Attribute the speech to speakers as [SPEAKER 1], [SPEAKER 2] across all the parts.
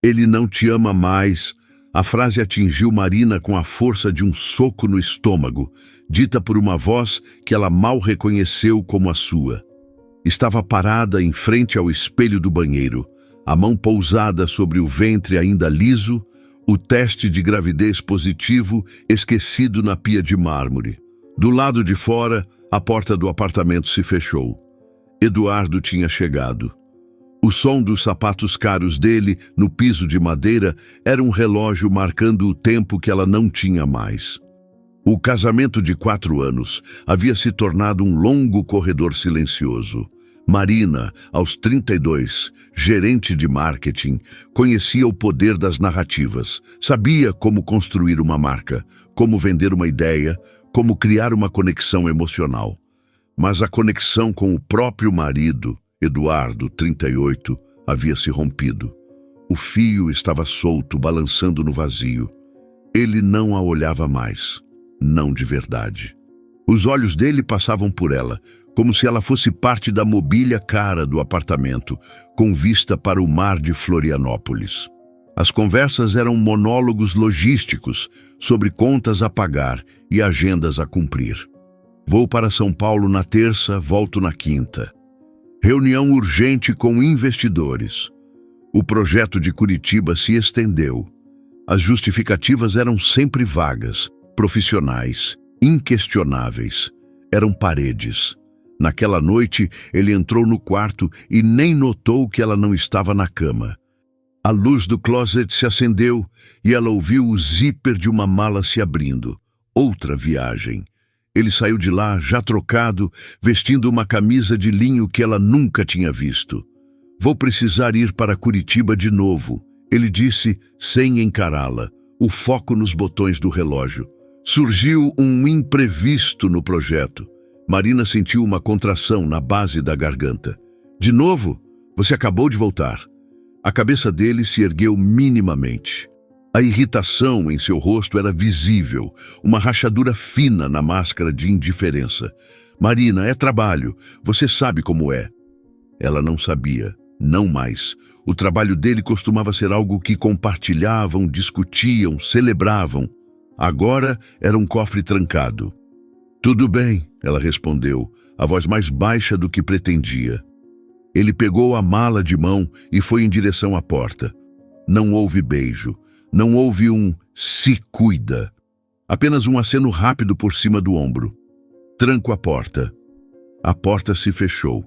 [SPEAKER 1] Ele não te ama mais. A frase atingiu Marina com a força de um soco no estômago, dita por uma voz que ela mal reconheceu como a sua. Estava parada em frente ao espelho do banheiro, a mão pousada sobre o ventre ainda liso, o teste de gravidez positivo esquecido na pia de mármore. Do lado de fora, a porta do apartamento se fechou. Eduardo tinha chegado. O som dos sapatos caros dele, no piso de madeira, era um relógio marcando o tempo que ela não tinha mais. O casamento de 4 anos havia se tornado um longo corredor silencioso. Marina, aos 32, gerente de marketing, conhecia o poder das narrativas, sabia como construir uma marca, como vender uma ideia, como criar uma conexão emocional. Mas a conexão com o próprio marido, Eduardo, 38, havia se rompido. O fio estava solto, balançando no vazio. Ele não a olhava mais, não de verdade. Os olhos dele passavam por ela, como se ela fosse parte da mobília cara do apartamento, com vista para o mar de Florianópolis. As conversas eram monólogos logísticos sobre contas a pagar e agendas a cumprir. Vou para São Paulo na terça, volto na quinta. Reunião urgente com investidores. O projeto de Curitiba se estendeu. As justificativas eram sempre vagas, profissionais, inquestionáveis. Eram paredes. Naquela noite, ele entrou no quarto e nem notou que ela não estava na cama. A luz do closet se acendeu e ela ouviu o zíper de uma mala se abrindo. Outra viagem. Ele saiu de lá, já trocado, vestindo uma camisa de linho que ela nunca tinha visto. Vou precisar ir para Curitiba de novo, ele disse, sem encará-la, o foco nos botões do relógio. Surgiu um imprevisto no projeto. Marina sentiu uma contração na base da garganta. De novo? Você acabou de voltar. A cabeça dele se ergueu minimamente. A irritação em seu rosto era visível, uma rachadura fina na máscara de indiferença. Marina, é trabalho. Você sabe como é. Ela não sabia, não mais. O trabalho dele costumava ser algo que compartilhavam, discutiam, celebravam. Agora era um cofre trancado. Tudo bem, ela respondeu, a voz mais baixa do que pretendia. Ele pegou a mala de mão e foi em direção à porta. Não houve beijo. Não houve um "se cuida". Apenas um aceno rápido por cima do ombro. Tranco a porta. A porta se fechou.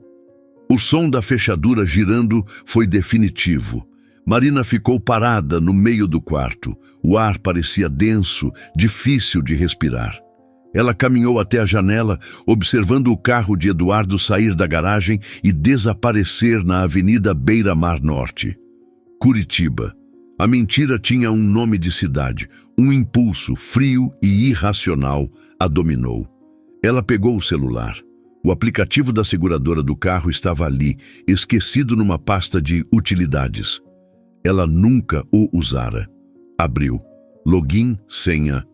[SPEAKER 1] O som da fechadura girando foi definitivo. Marina ficou parada no meio do quarto. O ar parecia denso, difícil de respirar. Ela caminhou até a janela, observando o carro de Eduardo sair da garagem e desaparecer na Avenida Beira-Mar Norte. Curitiba. A mentira tinha um nome de cidade. Um impulso frio e irracional a dominou. Ela pegou o celular. O aplicativo da seguradora do carro estava ali, esquecido numa pasta de utilidades. Ela nunca o usara. Abriu. Login, senha.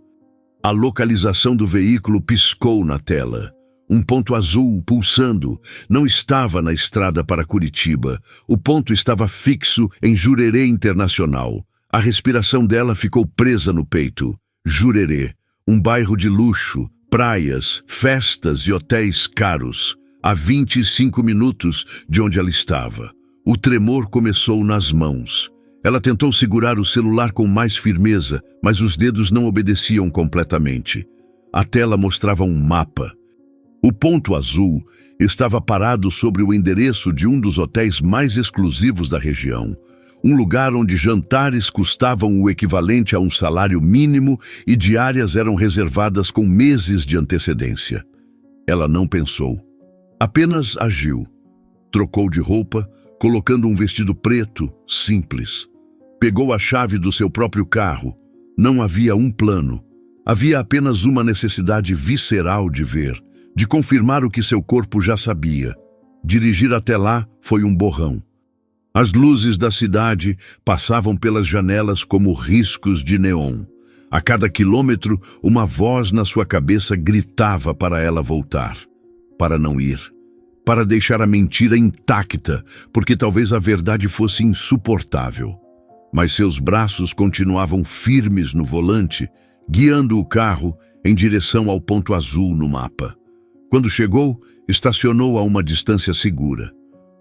[SPEAKER 1] A localização do veículo piscou na tela. Um ponto azul pulsando. Não estava na estrada para Curitiba. O ponto estava fixo em Jurerê Internacional. A respiração dela ficou presa no peito. Jurerê, um bairro de luxo, praias, festas e hotéis caros. A 25 minutos de onde ela estava. O tremor começou nas mãos. Ela tentou segurar o celular com mais firmeza, mas os dedos não obedeciam completamente. A tela mostrava um mapa. O ponto azul estava parado sobre o endereço de um dos hotéis mais exclusivos da região. Um lugar onde jantares custavam o equivalente a um salário mínimo e diárias eram reservadas com meses de antecedência. Ela não pensou. Apenas agiu. Trocou de roupa, colocando um vestido preto, simples. Pegou a chave do seu próprio carro. Não havia um plano. Havia apenas uma necessidade visceral de ver, de confirmar o que seu corpo já sabia. Dirigir até lá foi um borrão. As luzes da cidade passavam pelas janelas como riscos de neon. A cada quilômetro, uma voz na sua cabeça gritava para ela voltar, para não ir, para deixar a mentira intacta, porque talvez a verdade fosse insuportável. mas seus braços continuavam firmes no volante, guiando o carro em direção ao ponto azul no mapa. Quando chegou, estacionou a uma distância segura.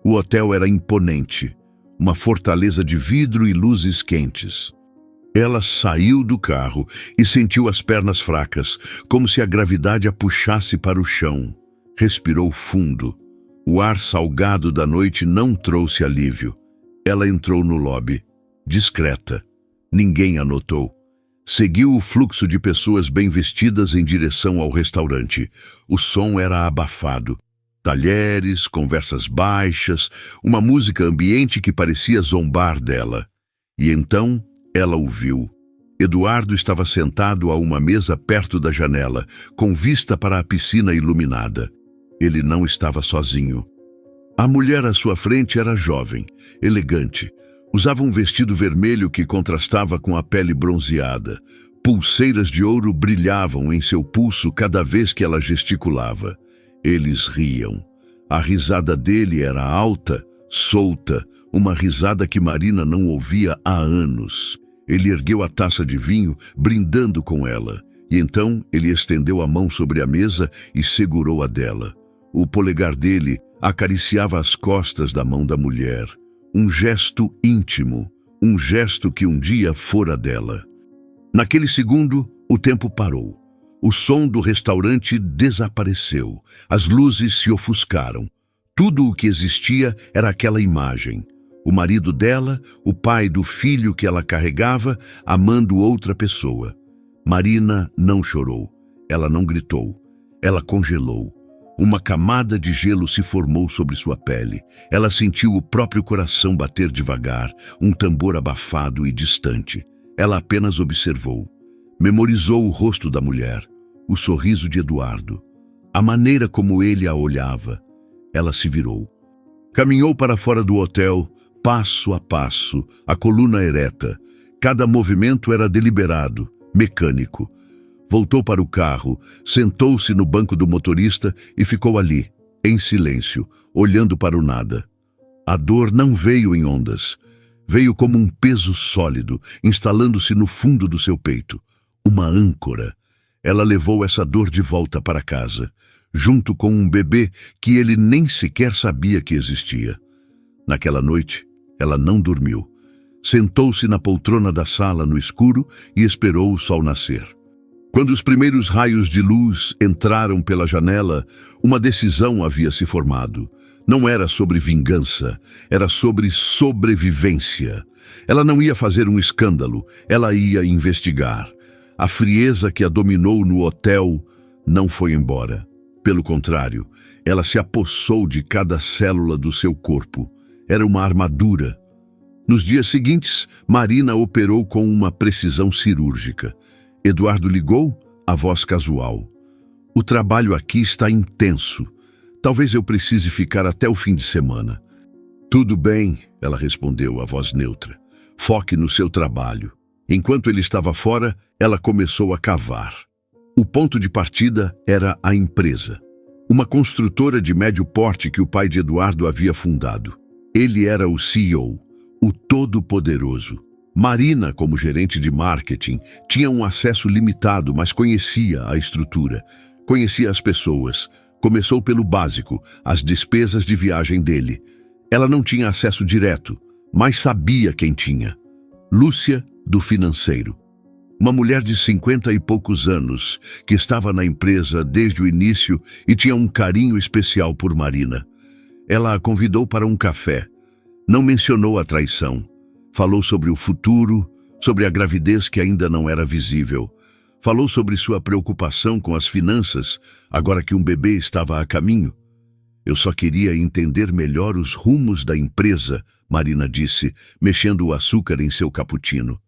[SPEAKER 1] O hotel era imponente, uma fortaleza de vidro e luzes quentes. Ela saiu do carro e sentiu as pernas fracas, como se a gravidade a puxasse para o chão. Respirou fundo. O ar salgado da noite não trouxe alívio. Ela entrou no lobby, discreta. Ninguém a notou. Seguiu o fluxo de pessoas bem vestidas em direção ao restaurante. O som era abafado. Talheres, conversas baixas, uma música ambiente que parecia zombar dela. E então ela o viu. Eduardo estava sentado a uma mesa perto da janela, com vista para a piscina iluminada. Ele não estava sozinho. A mulher à sua frente era jovem, elegante. Usava um vestido vermelho que contrastava com a pele bronzeada. Pulseiras de ouro brilhavam em seu pulso cada vez que ela gesticulava. Eles riam. A risada dele era alta, solta, uma risada que Marina não ouvia há anos. Ele ergueu a taça de vinho, brindando com ela. E então ele estendeu a mão sobre a mesa e segurou a dela. O polegar dele acariciava as costas da mão da mulher. Um gesto íntimo, um gesto que um dia fora dela. Naquele segundo, o tempo parou. O som do restaurante desapareceu. As luzes se ofuscaram. Tudo o que existia era aquela imagem. O marido dela, o pai do filho que ela carregava, amando outra pessoa. Marina não chorou. Ela não gritou. Ela congelou. Uma camada de gelo se formou sobre sua pele. Ela sentiu o próprio coração bater devagar, um tambor abafado e distante. Ela apenas observou. Memorizou o rosto da mulher, o sorriso de Eduardo, a maneira como ele a olhava. Ela se virou. Caminhou para fora do hotel, passo a passo, a coluna ereta. Cada movimento era deliberado, mecânico. Voltou para o carro, sentou-se no banco do motorista e ficou ali, em silêncio, olhando para o nada. A dor não veio em ondas. Veio como um peso sólido, instalando-se no fundo do seu peito. Uma âncora. Ela levou essa dor de volta para casa, junto com um bebê que ele nem sequer sabia que existia. Naquela noite, ela não dormiu. Sentou-se na poltrona da sala no escuro e esperou o sol nascer. Quando os primeiros raios de luz entraram pela janela, uma decisão havia se formado. Não era sobre vingança, era sobre sobrevivência. Ela não ia fazer um escândalo, ela ia investigar. A frieza que a dominou no hotel não foi embora. Pelo contrário, ela se apossou de cada célula do seu corpo. Era uma armadura. Nos dias seguintes, Marina operou com uma precisão cirúrgica. Eduardo ligou, a voz casual. O trabalho aqui está intenso. Talvez eu precise ficar até o fim de semana. Tudo bem, ela respondeu, a voz neutra. Foque no seu trabalho. Enquanto ele estava fora, ela começou a cavar. O ponto de partida era a empresa. Uma construtora de médio porte que o pai de Eduardo havia fundado. Ele era o CEO, o todo-poderoso. Marina, como gerente de marketing, tinha um acesso limitado, mas conhecia a estrutura, conhecia as pessoas. Começou pelo básico, as despesas de viagem dele. Ela não tinha acesso direto, mas sabia quem tinha. Lúcia, do financeiro. Uma mulher de 50 e poucos anos, que estava na empresa desde o início e tinha um carinho especial por Marina. Ela a convidou para um café. Não mencionou a traição. Falou sobre o futuro, sobre a gravidez que ainda não era visível. Falou sobre sua preocupação com as finanças, agora que um bebê estava a caminho. Eu só queria entender melhor os rumos da empresa, Marina disse, mexendo o açúcar em seu cappuccino.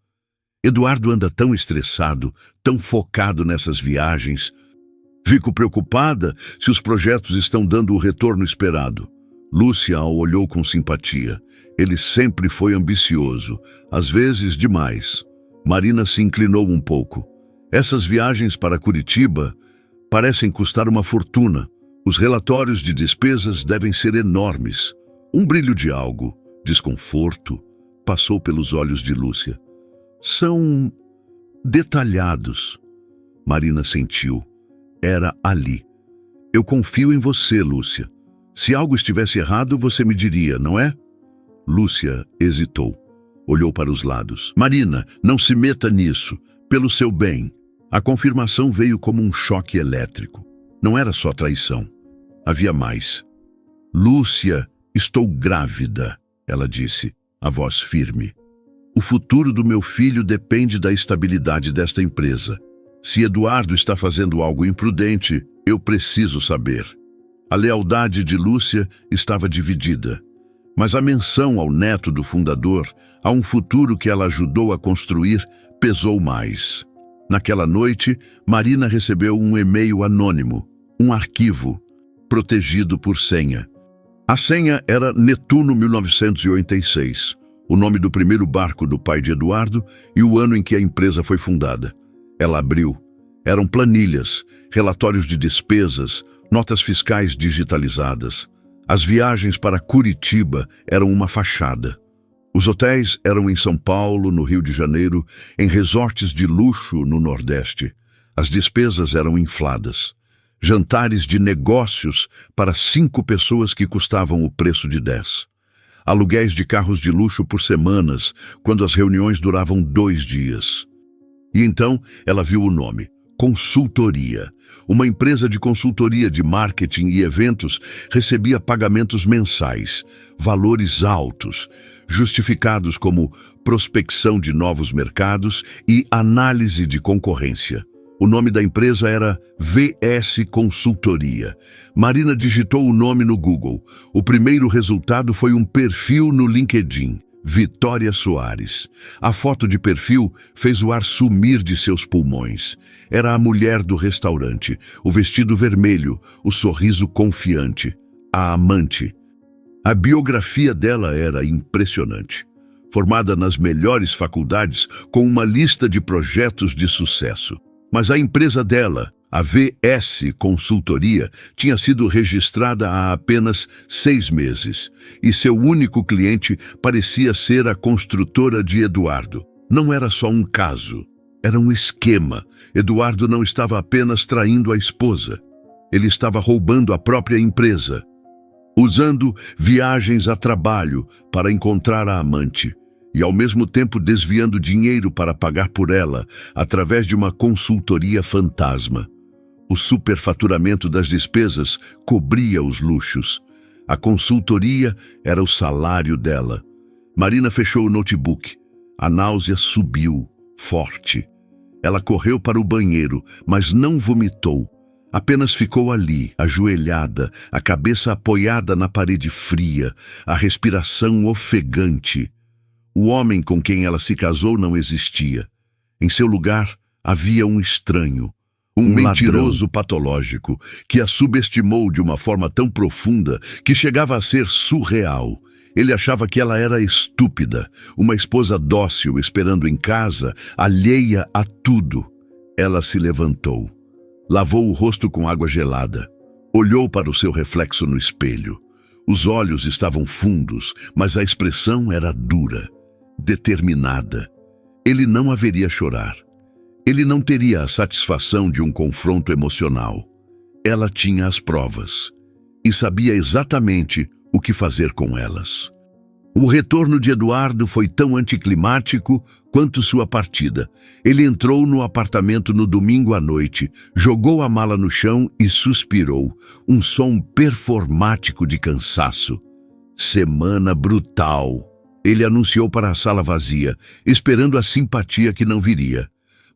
[SPEAKER 1] Eduardo anda tão estressado, tão focado nessas viagens. Fico preocupada se os projetos estão dando o retorno esperado. Lúcia a olhou com simpatia. Ele sempre foi ambicioso, às vezes demais. Marina se inclinou um pouco. Essas viagens para Curitiba parecem custar uma fortuna. Os relatórios de despesas devem ser enormes. Um brilho de algo, desconforto, passou pelos olhos de Lúcia. São detalhados. Marina sentiu. Era ali. Eu confio em você, Lúcia. Se algo estivesse errado, você me diria, não é? Lúcia hesitou. Olhou para os lados. Marina, não se meta nisso. Pelo seu bem. A confirmação veio como um choque elétrico. Não era só traição. Havia mais. Lúcia, estou grávida, ela disse, a voz firme. O futuro do meu filho depende da estabilidade desta empresa. Se Eduardo está fazendo algo imprudente, eu preciso saber. A lealdade de Lúcia estava dividida, mas a menção ao neto do fundador, a um futuro que ela ajudou a construir, pesou mais. Naquela noite, Marina recebeu um e-mail anônimo, um arquivo, protegido por senha. A senha era Netuno 1986, o nome do primeiro barco do pai de Eduardo e o ano em que a empresa foi fundada. Ela abriu. Eram planilhas, relatórios de despesas, notas fiscais digitalizadas. As viagens para Curitiba eram uma fachada. Os hotéis eram em São Paulo, no Rio de Janeiro, em resorts de luxo no Nordeste. As despesas eram infladas. Jantares de negócios para 5 pessoas que custavam o preço de 10. Aluguéis de carros de luxo por semanas, quando as reuniões duravam 2 dias. E então ela viu o nome, Consultoria. Uma empresa de consultoria de marketing e eventos recebia pagamentos mensais, valores altos, justificados como prospecção de novos mercados e análise de concorrência. O nome da empresa era VS Consultoria. Marina digitou o nome no Google. O primeiro resultado foi um perfil no LinkedIn. Vitória Soares. A foto de perfil fez o ar sumir de seus pulmões. Era a mulher do restaurante, o vestido vermelho, o sorriso confiante, a amante. A biografia dela era impressionante. Formada nas melhores faculdades, com uma lista de projetos de sucesso. Mas a empresa dela, a VS Consultoria, tinha sido registrada há apenas 6 meses, e seu único cliente parecia ser a construtora de Eduardo. Não era só um caso, era um esquema. Eduardo não estava apenas traindo a esposa, ele estava roubando a própria empresa, usando viagens a trabalho para encontrar a amante, e ao mesmo tempo desviando dinheiro para pagar por ela através de uma consultoria fantasma. O superfaturamento das despesas cobria os luxos. A consultoria era o salário dela. Marina fechou o notebook. A náusea subiu, forte. Ela correu para o banheiro, mas não vomitou. Apenas ficou ali, ajoelhada, a cabeça apoiada na parede fria, a respiração ofegante. O homem com quem ela se casou não existia. Em seu lugar, havia um estranho, um mentiroso ladrão patológico, que a subestimou de uma forma tão profunda que chegava a ser surreal. Ele achava que ela era estúpida, uma esposa dócil esperando em casa, alheia a tudo. Ela se levantou, lavou o rosto com água gelada, olhou para o seu reflexo no espelho. Os olhos estavam fundos, mas a expressão era dura, determinada. Ele não haveria chorar. Ele não teria a satisfação de um confronto emocional. Ela tinha as provas e sabia exatamente o que fazer com elas. O retorno de Eduardo foi tão anticlimático quanto sua partida. Ele entrou no apartamento no domingo à noite, jogou a mala no chão e suspirou, um som performático de cansaço. Semana brutal. Ele anunciou para a sala vazia, esperando a simpatia que não viria.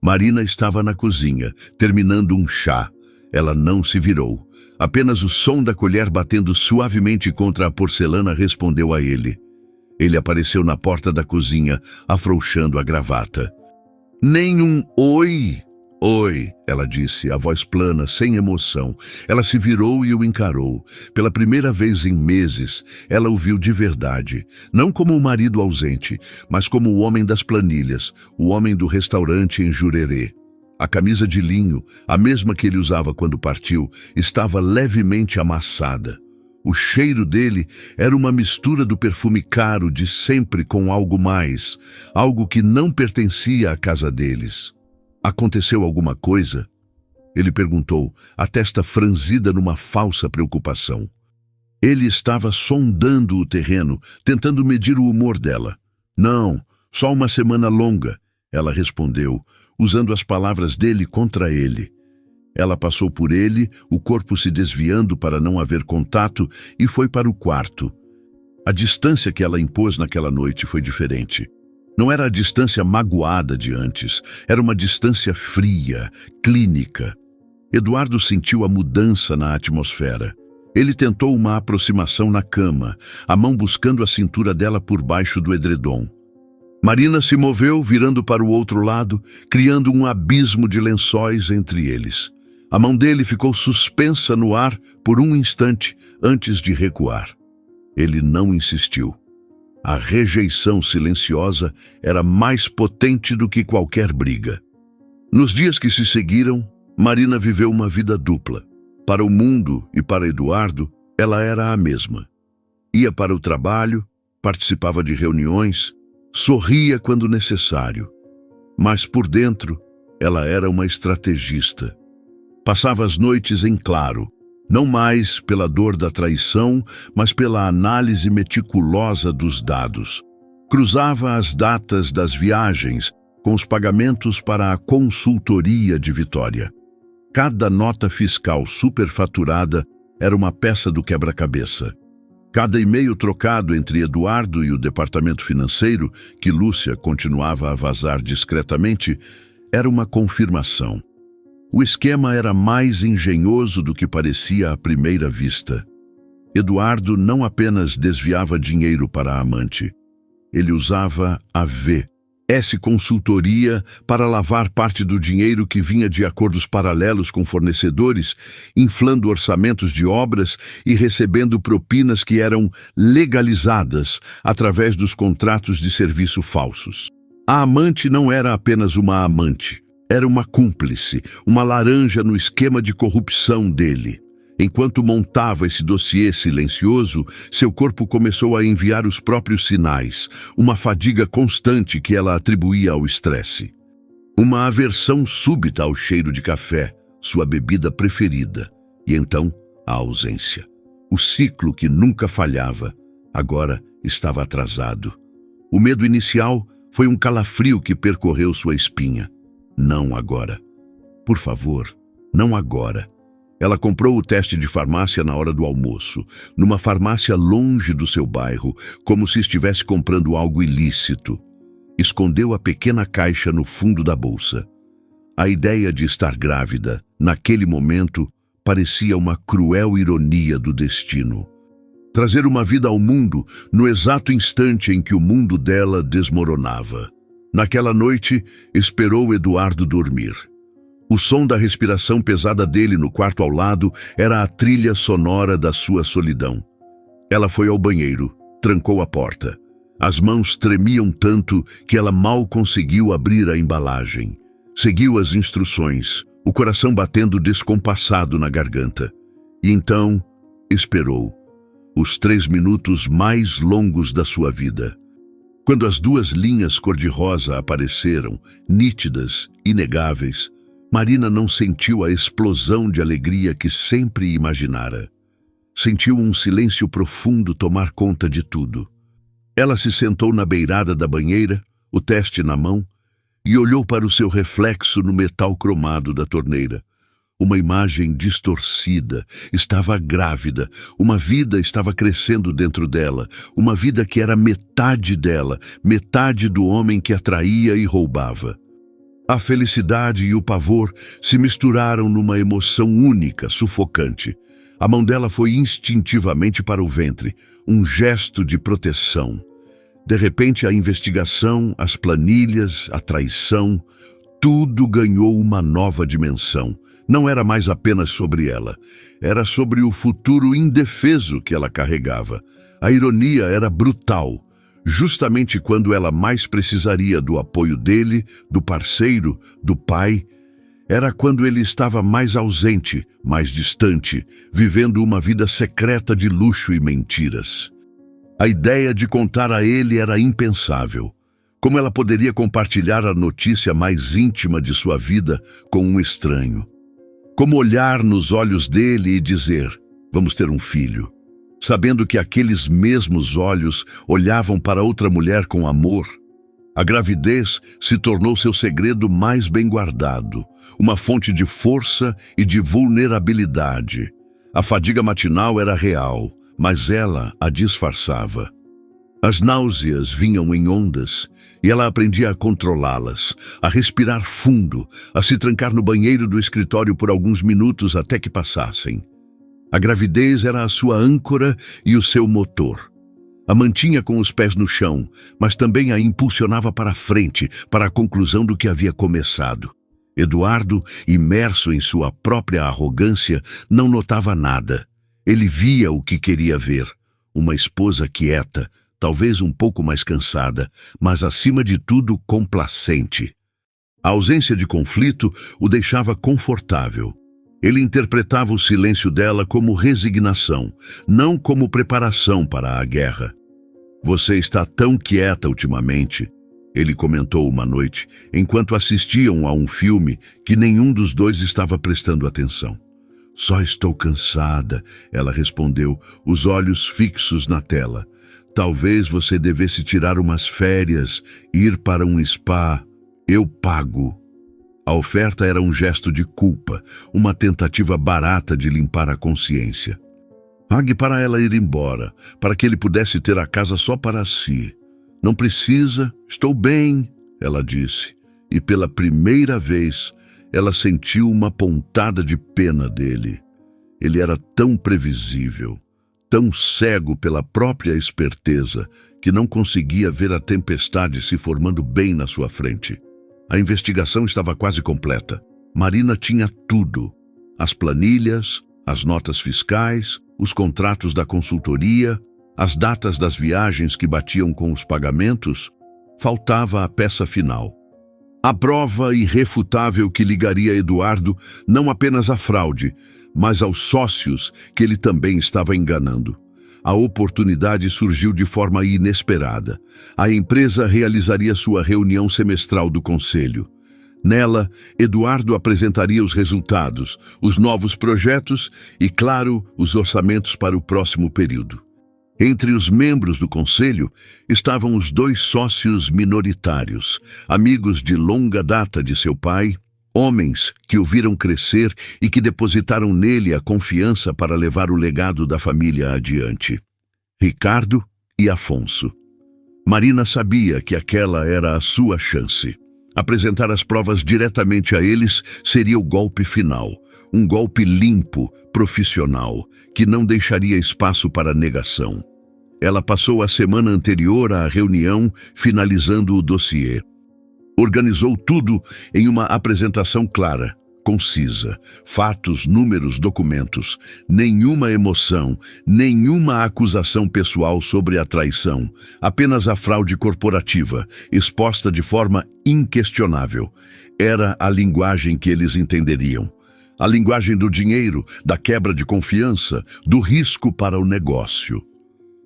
[SPEAKER 1] Marina estava na cozinha, terminando um chá. Ela não se virou. Apenas o som da colher batendo suavemente contra a porcelana respondeu a ele. Ele apareceu na porta da cozinha, afrouxando a gravata. Nem um oi. Oi, ela disse, a voz plana, sem emoção. Ela se virou e o encarou. Pela primeira vez em meses, ela o viu de verdade. Não como o marido ausente, mas como o homem das planilhas, o homem do restaurante em Jurerê. A camisa de linho, a mesma que ele usava quando partiu, estava levemente amassada. O cheiro dele era uma mistura do perfume caro de sempre com algo mais, algo que não pertencia à casa deles. Aconteceu alguma coisa? Ele perguntou, a testa franzida numa falsa preocupação. Ele estava sondando o terreno, tentando medir o humor dela. Não, só uma semana longa, ela respondeu, usando as palavras dele contra ele. Ela passou por ele, o corpo se desviando para não haver contato, e foi para o quarto. A distância que ela impôs naquela noite foi diferente. Não era a distância magoada de antes, era uma distância fria, clínica. Eduardo sentiu a mudança na atmosfera. Ele tentou uma aproximação na cama, a mão buscando a cintura dela por baixo do edredom. Marina se moveu, virando para o outro lado, criando um abismo de lençóis entre eles. A mão dele ficou suspensa no ar por um instante antes de recuar. Ele não insistiu. A rejeição silenciosa era mais potente do que qualquer briga. Nos dias que se seguiram, Marina viveu uma vida dupla. Para o mundo e para Eduardo, ela era a mesma. Ia para o trabalho, participava de reuniões, sorria quando necessário. Mas por dentro, ela era uma estrategista. Passava as noites em claro, não mais pela dor da traição, mas pela análise meticulosa dos dados. Cruzava as datas das viagens com os pagamentos para a consultoria de Vitória. Cada nota fiscal superfaturada era uma peça do quebra-cabeça. Cada e-mail trocado entre Eduardo e o departamento financeiro, que Lúcia continuava a vazar discretamente, era uma confirmação. O esquema era mais engenhoso do que parecia à primeira vista. Eduardo não apenas desviava dinheiro para a amante. Ele usava a S Consultoria para lavar parte do dinheiro que vinha de acordos paralelos com fornecedores, inflando orçamentos de obras e recebendo propinas que eram legalizadas através dos contratos de serviço falsos. A amante não era apenas uma amante. Era uma cúmplice, uma laranja no esquema de corrupção dele. Enquanto montava esse dossiê silencioso, seu corpo começou a enviar os próprios sinais, uma fadiga constante que ela atribuía ao estresse. Uma aversão súbita ao cheiro de café, sua bebida preferida, e então a ausência. O ciclo que nunca falhava, agora estava atrasado. O medo inicial foi um calafrio que percorreu sua espinha. Não agora. Por favor, não agora. Ela comprou o teste de farmácia na hora do almoço, numa farmácia longe do seu bairro, como se estivesse comprando algo ilícito. Escondeu a pequena caixa no fundo da bolsa. A ideia de estar grávida, naquele momento, parecia uma cruel ironia do destino. Trazer uma vida ao mundo no exato instante em que o mundo dela desmoronava. Naquela noite, esperou Eduardo dormir. O som da respiração pesada dele no quarto ao lado era a trilha sonora da sua solidão. Ela foi ao banheiro, trancou a porta. As mãos tremiam tanto que ela mal conseguiu abrir a embalagem. Seguiu as instruções, o coração batendo descompassado na garganta. E então, esperou. Os 3 minutos mais longos da sua vida. Quando as 2 linhas cor-de-rosa apareceram, nítidas, inegáveis, Marina não sentiu a explosão de alegria que sempre imaginara. Sentiu um silêncio profundo tomar conta de tudo. Ela se sentou na beirada da banheira, o teste na mão, e olhou para o seu reflexo no metal cromado da torneira. Uma imagem distorcida, estava grávida, uma vida estava crescendo dentro dela, uma vida que era metade dela, metade do homem que a traía e roubava. A felicidade e o pavor se misturaram numa emoção única, sufocante. A mão dela foi instintivamente para o ventre, um gesto de proteção. De repente, a investigação, as planilhas, a traição, tudo ganhou uma nova dimensão. Não era mais apenas sobre ela, era sobre o futuro indefeso que ela carregava. A ironia era brutal. Justamente quando ela mais precisaria do apoio dele, do parceiro, do pai, Era quando ele estava mais ausente, mais distante, vivendo uma vida secreta de luxo e mentiras. A ideia de contar a ele era impensável. Como ela poderia compartilhar a notícia mais íntima de sua vida com um estranho? Como olhar nos olhos dele e dizer, vamos ter um filho, sabendo que aqueles mesmos olhos olhavam para outra mulher com amor? A gravidez se tornou seu segredo mais bem guardado, uma fonte de força e de vulnerabilidade. A fadiga matinal era real, mas ela a disfarçava. As náuseas vinham em ondas e ela aprendia a controlá-las, a respirar fundo, a se trancar no banheiro do escritório por alguns minutos até que passassem. A gravidez era a sua âncora e o seu motor. A mantinha com os pés no chão, mas também a impulsionava para a frente, para a conclusão do que havia começado. Eduardo, imerso em sua própria arrogância, não notava nada. Ele via o que queria ver. Uma esposa quieta, talvez um pouco mais cansada, mas acima de tudo complacente. A ausência de conflito o deixava confortável. Ele interpretava o silêncio dela como resignação, não como preparação para a guerra. Você está tão quieta ultimamente, ele comentou uma noite, enquanto assistiam a um filme que nenhum dos dois estava prestando atenção. Só estou cansada, ela respondeu, os olhos fixos na tela. Talvez você devesse tirar umas férias, ir para um spa. Eu pago. A oferta era um gesto de culpa, uma tentativa barata de limpar a consciência. Pague para ela ir embora, para que ele pudesse ter a casa só para si. Não precisa, estou bem, ela disse. E pela primeira vez, ela sentiu uma pontada de pena dele. Ele era tão previsível, tão cego pela própria esperteza, que não conseguia ver a tempestade se formando bem na sua frente. A investigação estava quase completa. Marina tinha tudo. As planilhas, as notas fiscais, os contratos da consultoria, as datas das viagens que batiam com os pagamentos. Faltava a peça final. A prova irrefutável que ligaria Eduardo não apenas à fraude, mas aos sócios que ele também estava enganando. A oportunidade surgiu de forma inesperada. A empresa realizaria sua reunião semestral do conselho. Nela, Eduardo apresentaria os resultados, os novos projetos e, claro, os orçamentos para o próximo período. Entre os membros do conselho estavam os dois sócios minoritários, amigos de longa data de seu pai, homens que o viram crescer e que depositaram nele a confiança para levar o legado da família adiante. Ricardo e Afonso. Marina sabia que aquela era a sua chance. Apresentar as provas diretamente a eles seria o golpe final, um golpe limpo, profissional, que não deixaria espaço para negação. Ela passou a semana anterior à reunião finalizando o dossiê. Organizou tudo em uma apresentação clara, concisa. Fatos, números, documentos. Nenhuma emoção, nenhuma acusação pessoal sobre a traição. Apenas a fraude corporativa, exposta de forma inquestionável. Era a linguagem que eles entenderiam. A linguagem do dinheiro, da quebra de confiança, do risco para o negócio.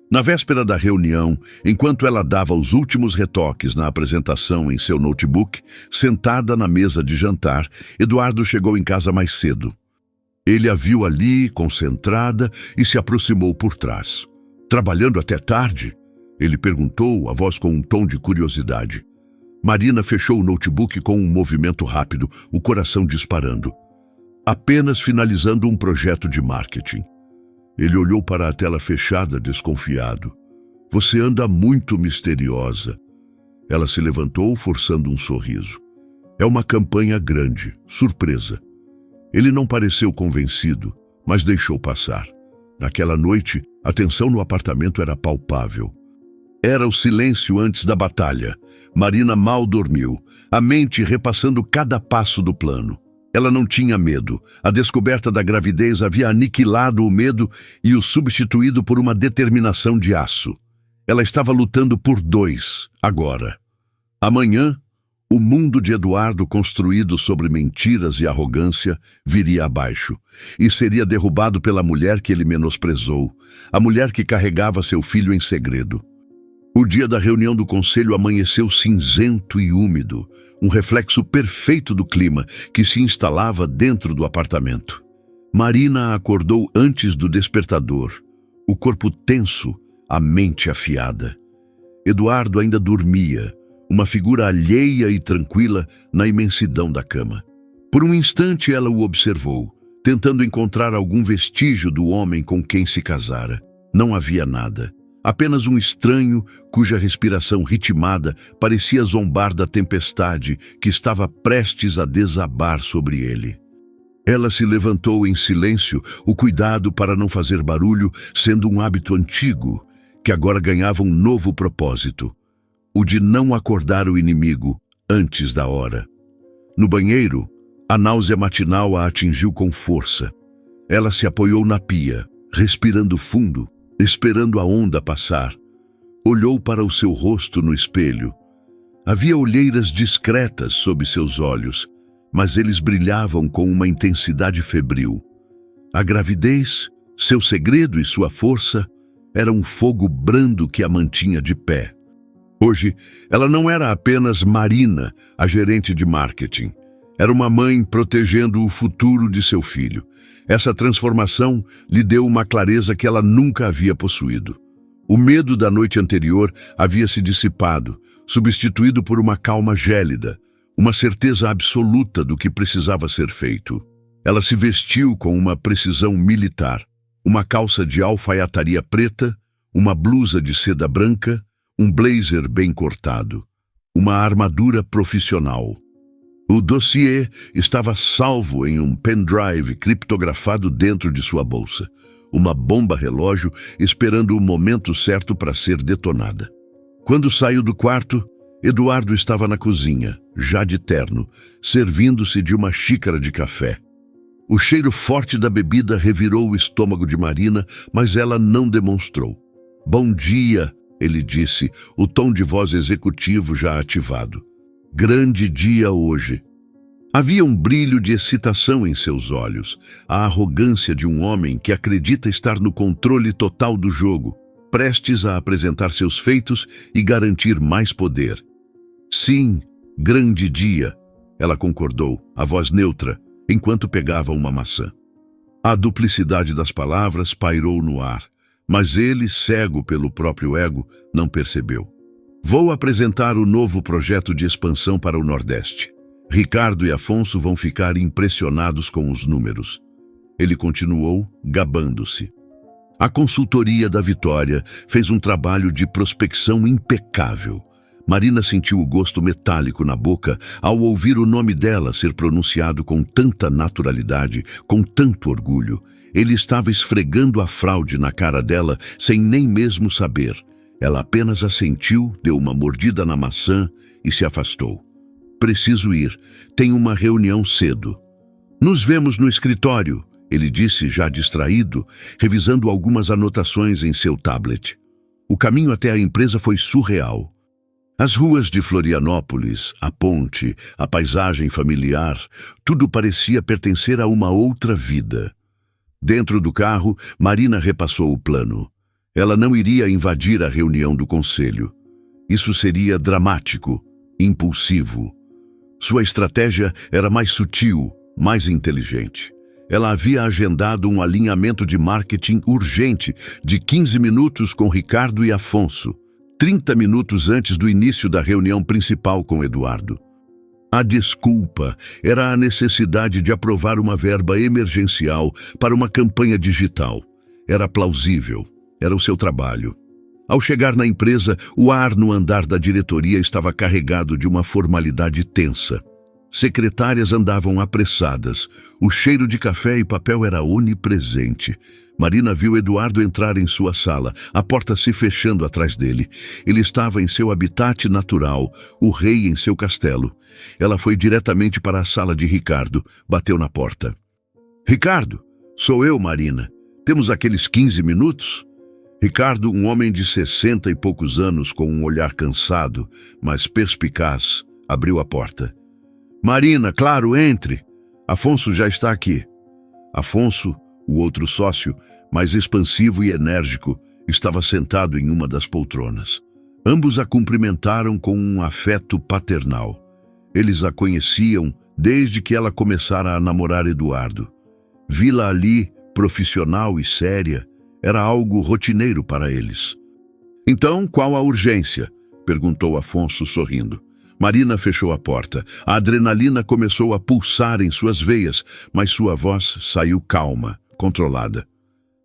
[SPEAKER 1] Na véspera da reunião, enquanto ela dava os últimos retoques na apresentação em seu notebook, sentada na mesa de jantar, Eduardo chegou em casa mais cedo. Ele a viu ali, concentrada, e se aproximou por trás. "Trabalhando até tarde?" Ele perguntou, a voz com um tom de curiosidade. Marina fechou o notebook com um movimento rápido, o coração disparando. "Apenas finalizando um projeto de marketing." Ele olhou para a tela fechada, desconfiado. "Você anda muito misteriosa." Ela se levantou, forçando um sorriso. "É uma campanha grande, surpresa." Ele não pareceu convencido, mas deixou passar. Naquela noite, a tensão no apartamento era palpável. Era o silêncio antes da batalha. Marina mal dormiu, a mente repassando cada passo do plano. Ela não tinha medo. A descoberta da gravidez havia aniquilado o medo e o substituído por uma determinação de aço. Ela estava lutando por dois, agora. Amanhã, O mundo de Eduardo, construído sobre mentiras e arrogância, viria abaixo, e seria derrubado pela mulher que ele menosprezou, a mulher que carregava seu filho em segredo. O dia da reunião do conselho amanheceu cinzento e úmido, um reflexo perfeito do clima que se instalava dentro do apartamento. Marina acordou antes do despertador, o corpo tenso, a mente afiada. Eduardo ainda dormia, uma figura alheia e tranquila na imensidão da cama. Por um instante ela o observou, tentando encontrar algum vestígio do homem com quem se casara. Não havia nada. Apenas um estranho cuja respiração ritmada parecia zombar da tempestade que estava prestes a desabar sobre ele. Ela se levantou em silêncio, o cuidado para não fazer barulho sendo um hábito antigo, que agora ganhava um novo propósito: o de não acordar o inimigo antes da hora. No banheiro, a náusea matinal a atingiu com força. Ela se apoiou na pia, respirando fundo, esperando a onda passar. Olhou para o seu rosto no espelho. Havia olheiras discretas sob seus olhos, mas eles brilhavam com uma intensidade febril. A gravidez, seu segredo e sua força, era um fogo brando que a mantinha de pé. Hoje, ela não era apenas Marina, a gerente de marketing. Era uma mãe protegendo o futuro de seu filho. Essa transformação lhe deu uma clareza que ela nunca havia possuído. O medo da noite anterior havia se dissipado, substituído por uma calma gélida, uma certeza absoluta do que precisava ser feito. Ela se vestiu com uma precisão militar, uma calça de alfaiataria preta, uma blusa de seda branca, um blazer bem cortado, uma armadura profissional. O dossiê estava salvo em um pendrive criptografado dentro de sua bolsa, uma bomba-relógio esperando o momento certo para ser detonada. Quando saiu do quarto, Eduardo estava na cozinha, já de terno, servindo-se de uma xícara de café. O cheiro forte da bebida revirou o estômago de Marina, mas ela não demonstrou. "Bom dia", ele disse, o tom de voz executivo já ativado. "Grande dia hoje." Havia um brilho de excitação em seus olhos, a arrogância de um homem que acredita estar no controle total do jogo, prestes a apresentar seus feitos e garantir mais poder. "Sim, grande dia", ela concordou, a voz neutra, enquanto pegava uma maçã. A duplicidade das palavras pairou no ar, mas ele, cego pelo próprio ego, não percebeu. "Vou apresentar o novo projeto de expansão para o Nordeste. Ricardo e Afonso vão ficar impressionados com os números." Ele continuou, gabando-se. A consultoria da Vitória fez um trabalho de prospecção impecável. Marina sentiu o gosto metálico na boca ao ouvir o nome dela ser pronunciado com tanta naturalidade, com tanto orgulho. Ele estava esfregando a fraude na cara dela sem nem mesmo saber. Ela apenas assentiu, deu uma mordida na maçã e se afastou. "Preciso ir. Tenho uma reunião cedo." "Nos vemos no escritório", ele disse, já distraído, revisando algumas anotações em seu tablet. O caminho até a empresa foi surreal. As ruas de Florianópolis, a ponte, a paisagem familiar, tudo parecia pertencer a uma outra vida. Dentro do carro, Marina repassou o plano. Ela não iria invadir a reunião do conselho. Isso seria dramático, impulsivo. Sua estratégia era mais sutil, mais inteligente. Ela havia agendado um alinhamento de marketing urgente de 15 minutos com Ricardo e Afonso, 30 minutos antes do início da reunião principal com Eduardo. A desculpa era a necessidade de aprovar uma verba emergencial para uma campanha digital. Era plausível, era o seu trabalho. Ao chegar na empresa, o ar no andar da diretoria estava carregado de uma formalidade tensa. Secretárias andavam apressadas, o cheiro de café e papel era onipresente. Marina viu Eduardo entrar em sua sala, a porta se fechando atrás dele. Ele estava em seu habitat natural, o rei em seu castelo. Ela foi diretamente para a sala de Ricardo, bateu na porta. "Ricardo, sou eu, Marina. Temos aqueles 15 minutos?" Ricardo, um homem de 60 e poucos anos com um olhar cansado, mas perspicaz, Abriu a porta. Marina, claro, entre. Afonso já está aqui. Afonso, o outro sócio, mais expansivo e enérgico, estava sentado em uma das poltronas. Ambos a cumprimentaram com um afeto paternal. Eles a conheciam desde que ela começara a namorar Eduardo. Vi-la ali, profissional e séria, era algo rotineiro para eles. Então, qual a urgência? Perguntou Afonso sorrindo. Marina fechou a porta. A adrenalina começou a pulsar em suas veias, mas sua voz saiu calma, controlada.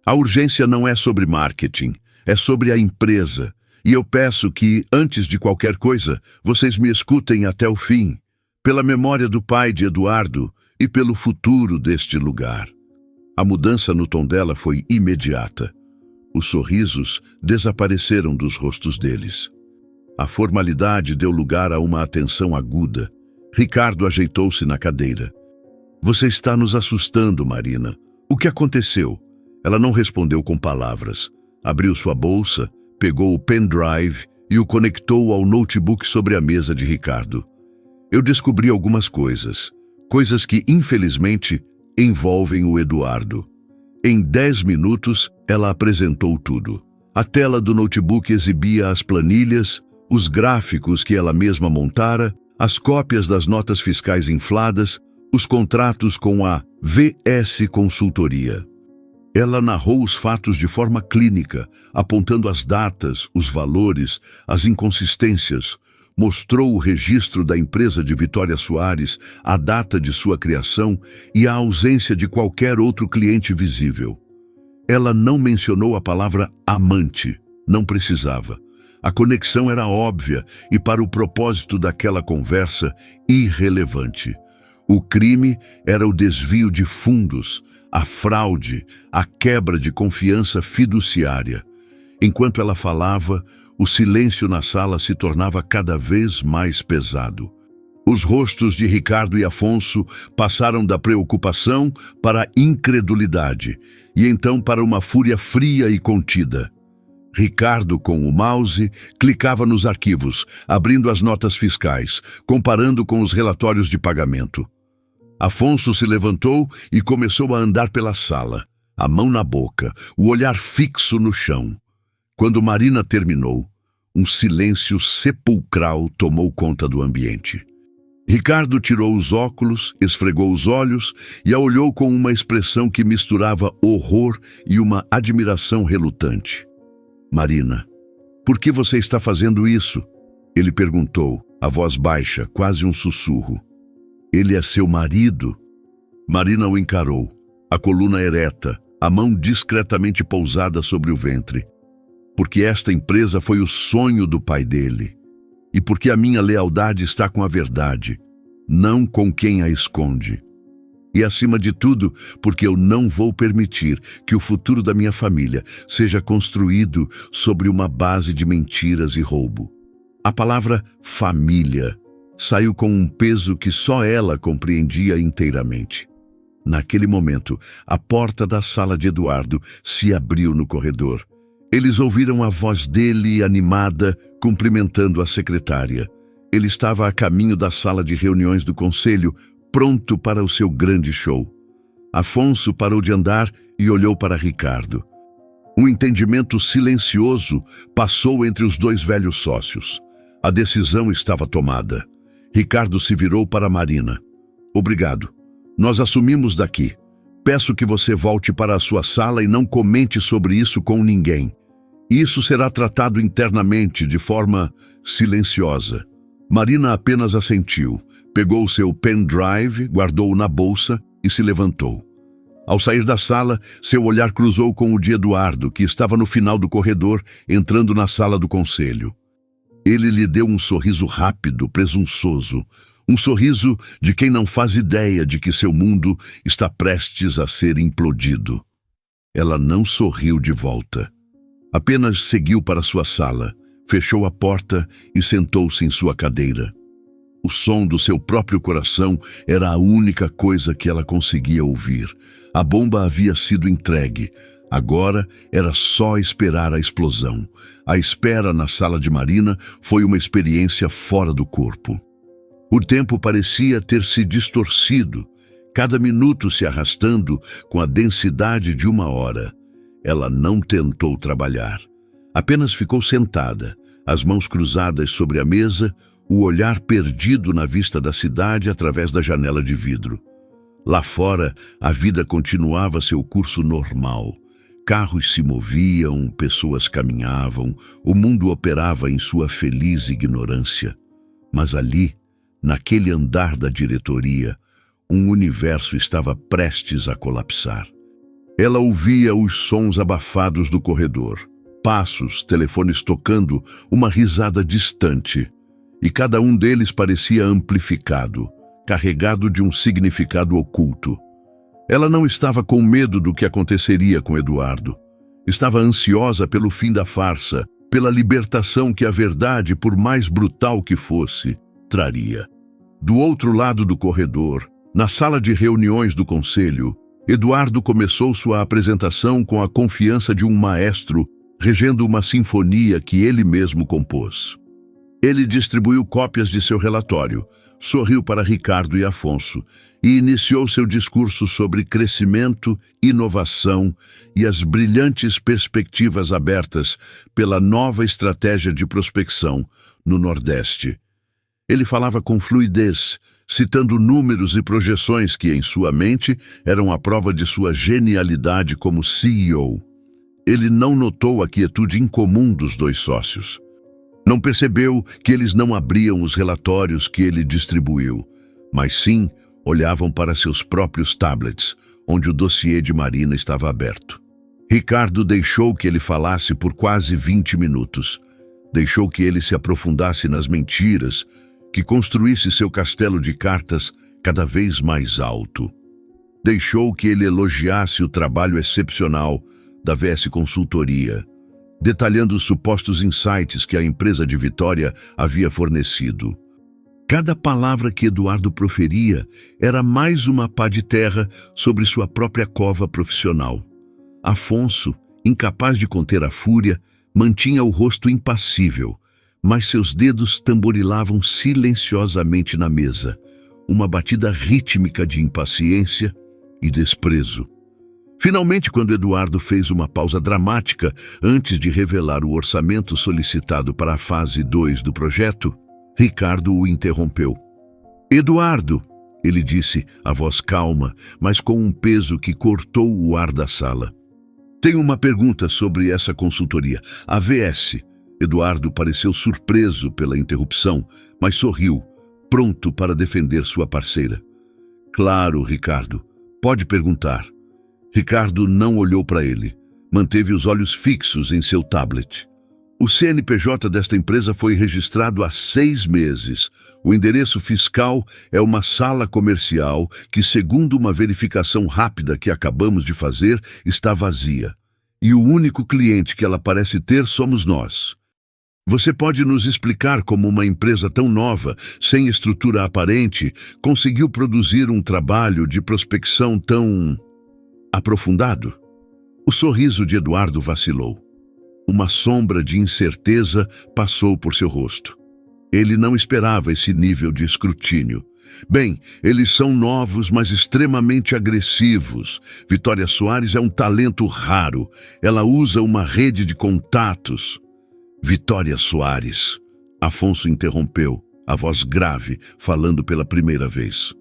[SPEAKER 1] A urgência não é sobre marketing, é sobre a empresa. E eu peço que, antes de qualquer coisa, vocês me escutem até o fim, pela memória do pai de Eduardo e pelo futuro deste lugar. A mudança no tom dela foi imediata. Os sorrisos desapareceram dos rostos deles. A formalidade deu lugar a uma atenção aguda. Ricardo ajeitou-se na cadeira. Você está nos assustando, Marina. O que aconteceu? Ela não respondeu com palavras. Abriu sua bolsa, pegou o pendrive e o conectou ao notebook sobre a mesa de Ricardo. Eu descobri algumas coisas que, infelizmente, envolvem o Eduardo. Em 10 minutos, ela apresentou tudo. A tela do notebook exibia as planilhas, os gráficos que ela mesma montara, as cópias das notas fiscais infladas, os contratos com a VS Consultoria. Ela narrou os fatos de forma clínica, apontando as datas, os valores, as inconsistências. Mostrou o registro da empresa de Vitória Soares, a data de sua criação e a ausência de qualquer outro cliente visível. Ela não mencionou a palavra amante, não precisava. A conexão era óbvia e, para o propósito daquela conversa, irrelevante. O crime era o desvio de fundos, a fraude, a quebra de confiança fiduciária. Enquanto ela falava, o silêncio na sala se tornava cada vez mais pesado. Os rostos de Ricardo e Afonso passaram da preocupação para a incredulidade, e então para uma fúria fria e contida. Ricardo, com o mouse, clicava nos arquivos, abrindo as notas fiscais, comparando com os relatórios de pagamento. Afonso se levantou e começou a andar pela sala, a mão na boca, o olhar fixo no chão. Quando Marina terminou, um silêncio sepulcral tomou conta do ambiente. Ricardo tirou os óculos, esfregou os olhos e a olhou com uma expressão que misturava horror e uma admiração relutante. Marina, por que você está fazendo isso? Ele perguntou, a voz baixa, quase um sussurro. Ele é seu marido? Marina o encarou, a coluna ereta, a mão discretamente pousada sobre o ventre. Porque esta empresa foi o sonho do pai dele. E porque a minha lealdade está com a verdade, não com quem a esconde. E, acima de tudo, porque eu não vou permitir que o futuro da minha família seja construído sobre uma base de mentiras e roubo. A palavra família saiu com um peso que só ela compreendia inteiramente. Naquele momento, a porta da sala de Eduardo se abriu no corredor. Eles ouviram a voz dele animada, cumprimentando a secretária. Ele estava a caminho da sala de reuniões do conselho, pronto para o seu grande show. Afonso parou de andar e olhou para Ricardo. Um entendimento silencioso passou entre os dois velhos sócios. A decisão estava tomada. Ricardo se virou para Marina. Obrigado. Nós assumimos daqui. Peço que você volte para a sua sala e não comente sobre isso com ninguém. Isso será tratado internamente, de forma silenciosa. Marina apenas assentiu, pegou seu pendrive, guardou-o na bolsa e se levantou. Ao sair da sala, seu olhar cruzou com o de Eduardo, que estava no final do corredor, entrando na sala do conselho. Ele lhe deu um sorriso rápido, presunçoso, um sorriso de quem não faz ideia de que seu mundo está prestes a ser implodido. Ela não sorriu de volta. Apenas seguiu para sua sala, fechou a porta e sentou-se em sua cadeira. O som do seu próprio coração era a única coisa que ela conseguia ouvir. A bomba havia sido entregue. Agora era só esperar a explosão. A espera na sala de Marina foi uma experiência fora do corpo. O tempo parecia ter se distorcido, cada minuto se arrastando com a densidade de uma hora. Ela não tentou trabalhar. Apenas ficou sentada, as mãos cruzadas sobre a mesa, o olhar perdido na vista da cidade através da janela de vidro. Lá fora, a vida continuava seu curso normal. Carros se moviam, pessoas caminhavam, o mundo operava em sua feliz ignorância. Mas ali, naquele andar da diretoria, um universo estava prestes a colapsar. Ela ouvia os sons abafados do corredor, passos, telefones tocando, uma risada distante. E cada um deles parecia amplificado, carregado de um significado oculto. Ela não estava com medo do que aconteceria com Eduardo. Estava ansiosa pelo fim da farsa, pela libertação que a verdade, por mais brutal que fosse, traria. Do outro lado do corredor, na sala de reuniões do conselho, Eduardo começou sua apresentação com a confiança de um maestro regendo uma sinfonia que ele mesmo compôs. Ele distribuiu cópias de seu relatório, sorriu para Ricardo e Afonso e iniciou seu discurso sobre crescimento, inovação e as brilhantes perspectivas abertas pela nova estratégia de prospecção no Nordeste. Ele falava com fluidez, citando números e projeções que, em sua mente, eram a prova de sua genialidade como CEO. Ele não notou a quietude incomum dos dois sócios. Não percebeu que eles não abriam os relatórios que ele distribuiu, mas sim olhavam para seus próprios tablets, onde o dossiê de Marina estava aberto. Ricardo deixou que ele falasse por quase 20 minutos. Deixou que ele se aprofundasse nas mentiras, que construísse seu castelo de cartas cada vez mais alto. Deixou que ele elogiasse o trabalho excepcional da VS Consultoria, detalhando os supostos insights que a empresa de Vitória havia fornecido. Cada palavra que Eduardo proferia era mais uma pá de terra sobre sua própria cova profissional. Afonso, incapaz de conter a fúria, mantinha o rosto impassível, mas seus dedos tamborilavam silenciosamente na mesa, uma batida rítmica de impaciência e desprezo. Finalmente, quando Eduardo fez uma pausa dramática antes de revelar o orçamento solicitado para a fase 2 do projeto, Ricardo o interrompeu. "Eduardo", ele disse, a voz calma, mas com um peso que cortou o ar da sala. "Tenho uma pergunta sobre essa consultoria. A VS." Eduardo pareceu surpreso pela interrupção, mas sorriu, pronto para defender sua parceira. "Claro, Ricardo. Pode perguntar." Ricardo não olhou para ele. Manteve os olhos fixos em seu tablet. O CNPJ desta empresa foi registrado há 6 meses. O endereço fiscal é uma sala comercial que, segundo uma verificação rápida que acabamos de fazer, está vazia. E o único cliente que ela parece ter somos nós. Você pode nos explicar como uma empresa tão nova, sem estrutura aparente, conseguiu produzir um trabalho de prospecção tão aprofundado? O sorriso de Eduardo vacilou. Uma sombra de incerteza passou por seu rosto. Ele não esperava esse nível de escrutínio. Bem, eles são novos, mas extremamente agressivos. Vitória Soares é um talento raro. Ela usa uma rede de contatos. Vitória Soares. Afonso interrompeu, a voz grave, falando pela primeira vez.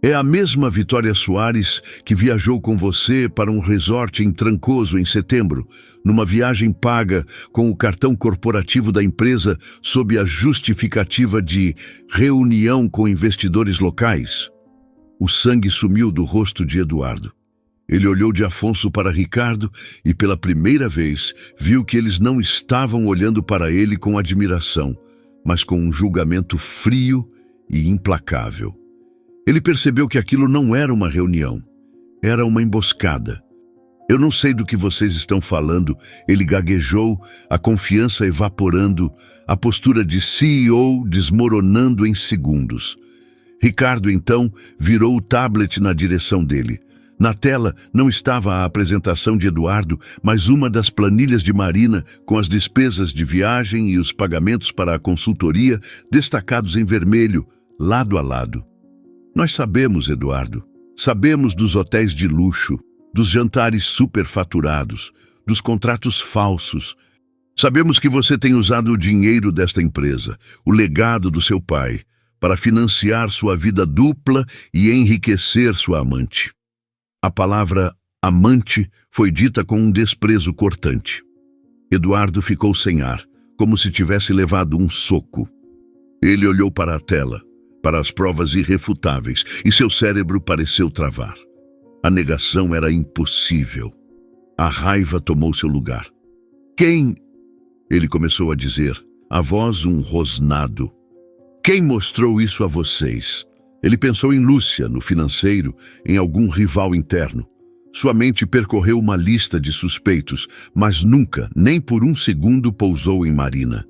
[SPEAKER 1] "É a mesma Vitória Soares que viajou com você para um resort em Trancoso em setembro, numa viagem paga com o cartão corporativo da empresa sob a justificativa de reunião com investidores locais?" O sangue sumiu do rosto de Eduardo. Ele olhou de Afonso para Ricardo e, pela primeira vez, viu que eles não estavam olhando para ele com admiração, mas com um julgamento frio e implacável. Ele percebeu que aquilo não era uma reunião, era uma emboscada. "Eu não sei do que vocês estão falando", ele gaguejou, a confiança evaporando, a postura de CEO desmoronando em segundos. Ricardo, então, virou o tablet na direção dele. Na tela não estava a apresentação de Eduardo, mas uma das planilhas de Marina com as despesas de viagem e os pagamentos para a consultoria destacados em vermelho, lado a lado. Nós sabemos, Eduardo. Sabemos dos hotéis de luxo, dos jantares superfaturados, dos contratos falsos. Sabemos que você tem usado o dinheiro desta empresa, o legado do seu pai, para financiar sua vida dupla e enriquecer sua amante. A palavra amante foi dita com um desprezo cortante. Eduardo ficou sem ar, como se tivesse levado um soco. Ele olhou para a tela, para as provas irrefutáveis, e seu cérebro pareceu travar. A negação era impossível. A raiva tomou seu lugar. Quem? Ele começou a dizer, a voz um rosnado. Quem mostrou isso a vocês? Ele pensou em Lúcia, no financeiro, em algum rival interno. Sua mente percorreu uma lista de suspeitos, mas nunca, nem por um segundo, pousou em Marina.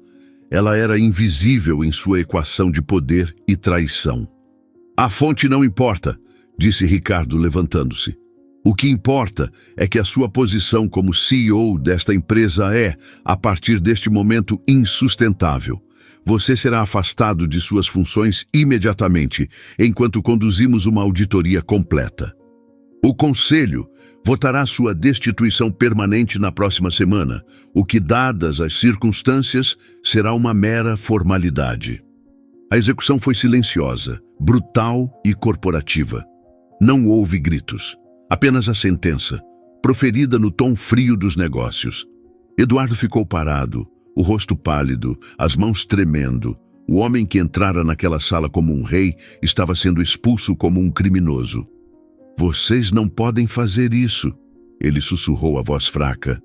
[SPEAKER 1] Ela era invisível em sua equação de poder e traição. A fonte não importa, disse Ricardo levantando-se. O que importa é que a sua posição como CEO desta empresa é, a partir deste momento, insustentável. Você será afastado de suas funções imediatamente, enquanto conduzimos uma auditoria completa. O Conselho votará sua destituição permanente na próxima semana, o que, dadas as circunstâncias, será uma mera formalidade. A execução foi silenciosa, brutal e corporativa. Não houve gritos, apenas a sentença, proferida no tom frio dos negócios. Eduardo ficou parado, o rosto pálido, as mãos tremendo. O homem que entrara naquela sala como um rei estava sendo expulso como um criminoso. Vocês não podem fazer isso, ele sussurrou a voz fraca.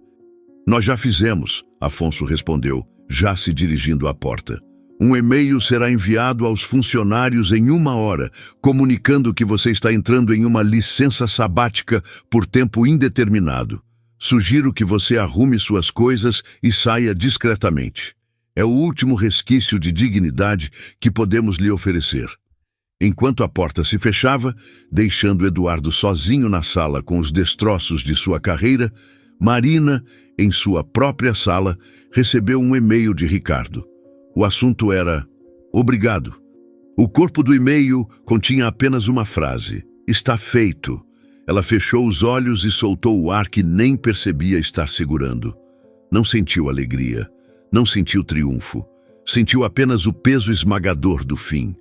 [SPEAKER 1] Nós já fizemos, Afonso respondeu, já se dirigindo à porta. Um e-mail será enviado aos funcionários em 1 hora, comunicando que você está entrando em uma licença sabática por tempo indeterminado. Sugiro que você arrume suas coisas e saia discretamente. É o último resquício de dignidade que podemos lhe oferecer. Enquanto a porta se fechava, deixando Eduardo sozinho na sala com os destroços de sua carreira, Marina, em sua própria sala, recebeu um e-mail de Ricardo. O assunto era: obrigado. O corpo do e-mail continha apenas uma frase: está feito. Ela fechou os olhos e soltou o ar que nem percebia estar segurando. Não sentiu alegria, não sentiu triunfo. Sentiu apenas o peso esmagador do fim.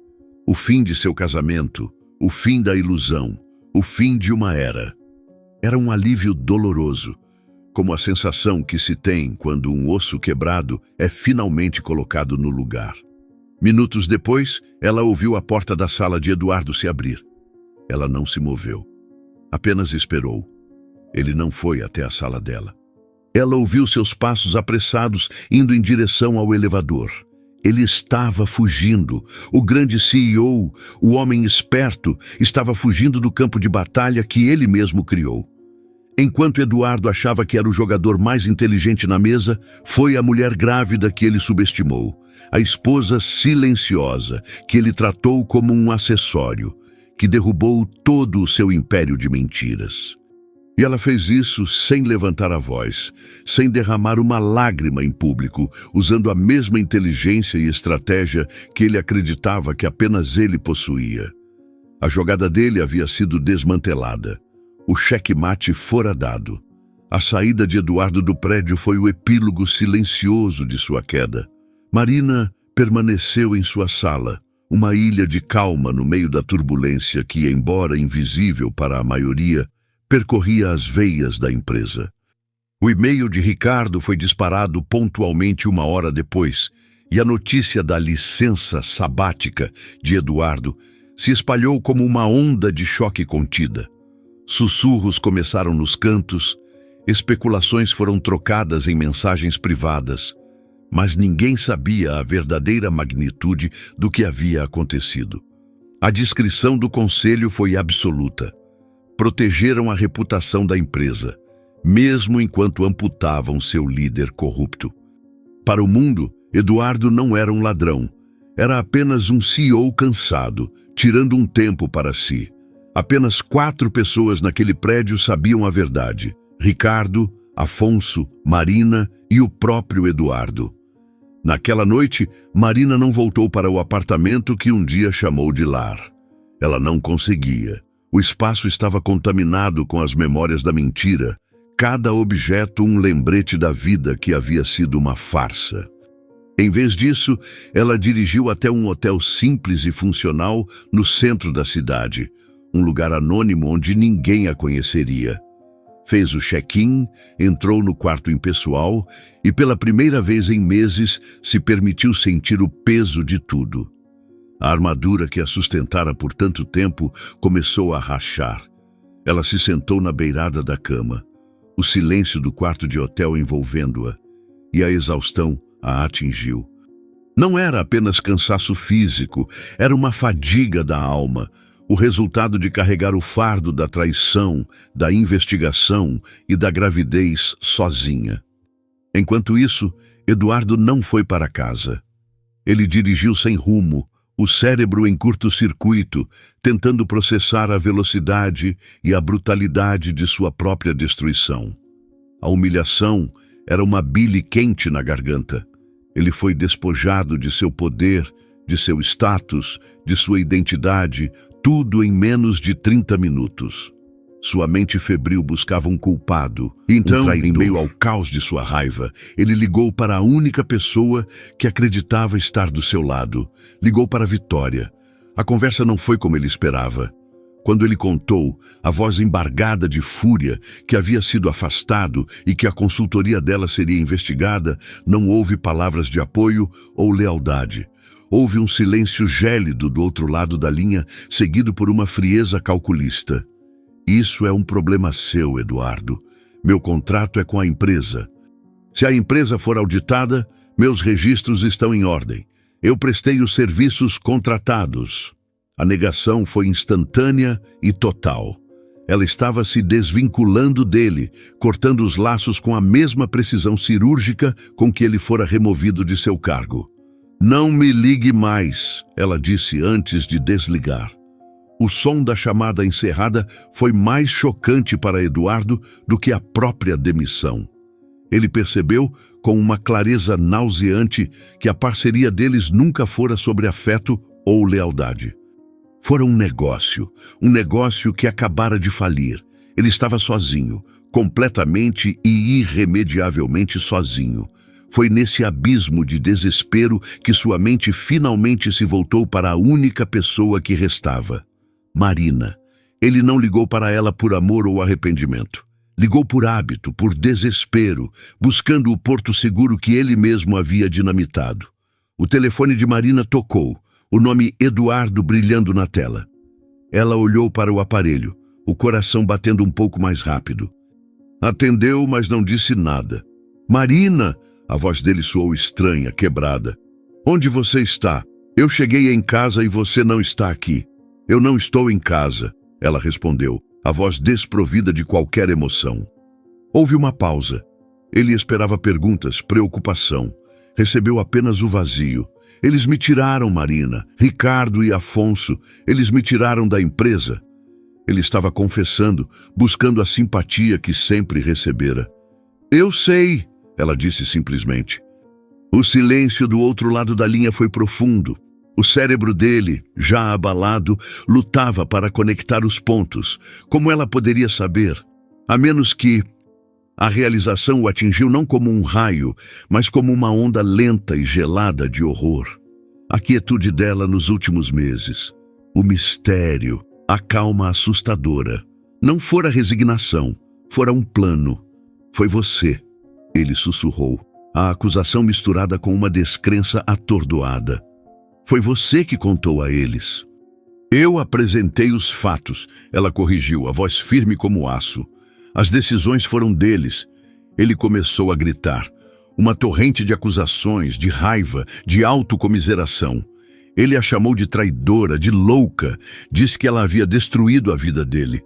[SPEAKER 1] O fim de seu casamento, o fim da ilusão, o fim de uma era. Era um alívio doloroso, como a sensação que se tem quando um osso quebrado é finalmente colocado no lugar. Minutos depois, ela ouviu a porta da sala de Eduardo se abrir. Ela não se moveu, apenas esperou. Ele não foi até a sala dela. Ela ouviu seus passos apressados indo em direção ao elevador. Ele estava fugindo. O grande CEO, o homem esperto, estava fugindo do campo de batalha que ele mesmo criou. Enquanto Eduardo achava que era o jogador mais inteligente na mesa, foi a mulher grávida que ele subestimou, a esposa silenciosa, que ele tratou como um acessório, que derrubou todo o seu império de mentiras. E ela fez isso sem levantar a voz, sem derramar uma lágrima em público, usando a mesma inteligência e estratégia que ele acreditava que apenas ele possuía. A jogada dele havia sido desmantelada. O checkmate fora dado. A saída de Eduardo do prédio foi o epílogo silencioso de sua queda. Marina permaneceu em sua sala, uma ilha de calma no meio da turbulência que, embora invisível para a maioria, percorria as veias da empresa. O e-mail de Ricardo foi disparado pontualmente 1 hora depois, e a notícia da licença sabática de Eduardo se espalhou como uma onda de choque contida. Sussurros começaram nos cantos, especulações foram trocadas em mensagens privadas, mas ninguém sabia a verdadeira magnitude do que havia acontecido. A discrição do conselho foi absoluta. Protegeram a reputação da empresa, mesmo enquanto amputavam seu líder corrupto. Para o mundo, Eduardo não era um ladrão. Era apenas um CEO cansado, tirando um tempo para si. Apenas 4 pessoas naquele prédio sabiam a verdade: Ricardo, Afonso, Marina e o próprio Eduardo. Naquela noite, Marina não voltou para o apartamento que um dia chamou de lar. Ela não conseguia. O espaço estava contaminado com as memórias da mentira. Cada objeto um lembrete da vida que havia sido uma farsa. Em vez disso, ela dirigiu até um hotel simples e funcional no centro da cidade, um lugar anônimo onde ninguém a conheceria. Fez o check-in, entrou no quarto impessoal e, pela primeira vez em meses, se permitiu sentir o peso de tudo. A armadura que a sustentara por tanto tempo começou a rachar. Ela se sentou na beirada da cama, o silêncio do quarto de hotel envolvendo-a, e a exaustão a atingiu. Não era apenas cansaço físico, era uma fadiga da alma, o resultado de carregar o fardo da traição, da investigação e da gravidez sozinha. Enquanto isso, Eduardo não foi para casa. Ele dirigiu sem rumo, o cérebro em curto-circuito, tentando processar a velocidade e a brutalidade de sua própria destruição. A humilhação era uma bile quente na garganta. Ele foi despojado de seu poder, de seu status, de sua identidade, tudo em menos de 30 minutos. Sua mente febril buscava um culpado. Então, em meio ao caos de sua raiva, ele ligou para a única pessoa que acreditava estar do seu lado. Ligou para Vitória. A conversa não foi como ele esperava. Quando ele contou, a voz embargada de fúria, que havia sido afastado e que a consultoria dela seria investigada, não houve palavras de apoio ou lealdade. Houve um silêncio gélido do outro lado da linha, seguido por uma frieza calculista. Isso é um problema seu, Eduardo. Meu contrato é com a empresa. Se a empresa for auditada, meus registros estão em ordem. Eu prestei os serviços contratados. A negação foi instantânea e total. Ela estava se desvinculando dele, cortando os laços com a mesma precisão cirúrgica com que ele fora removido de seu cargo. Não me ligue mais, ela disse antes de desligar. O som da chamada encerrada foi mais chocante para Eduardo do que a própria demissão. Ele percebeu, com uma clareza nauseante, que a parceria deles nunca fora sobre afeto ou lealdade. Fora um negócio que acabara de falir. Ele estava sozinho, completamente e irremediavelmente sozinho. Foi nesse abismo de desespero que sua mente finalmente se voltou para a única pessoa que restava. Marina. Ele não ligou para ela por amor ou arrependimento. Ligou por hábito, por desespero, buscando o porto seguro que ele mesmo havia dinamitado. O telefone de Marina tocou, o nome Eduardo brilhando na tela. Ela olhou para o aparelho, o coração batendo um pouco mais rápido. Atendeu, mas não disse nada. Marina! A voz dele soou estranha, quebrada. Onde você está? Eu cheguei em casa e você não está aqui. Eu não estou em casa, ela respondeu, a voz desprovida de qualquer emoção. Houve uma pausa. Ele esperava perguntas, preocupação. Recebeu apenas o vazio. Eles me tiraram, Marina, Ricardo e Afonso. Eles me tiraram da empresa. Ele estava confessando, buscando a simpatia que sempre recebera. Eu sei, ela disse simplesmente. O silêncio do outro lado da linha foi profundo. O cérebro dele, já abalado, lutava para conectar os pontos. Como ela poderia saber? A menos que a realização o atingiu não como um raio, mas como uma onda lenta e gelada de horror. A quietude dela nos últimos meses. O mistério, a calma assustadora. Não fora resignação, fora um plano. Foi você, ele sussurrou, a acusação misturada com uma descrença atordoada. Foi você que contou a eles. Eu apresentei os fatos, ela corrigiu, a voz firme como aço. As decisões foram deles. Ele começou a gritar. Uma torrente de acusações, de raiva, de autocomiseração. Ele a chamou de traidora, de louca. Disse que ela havia destruído a vida dele.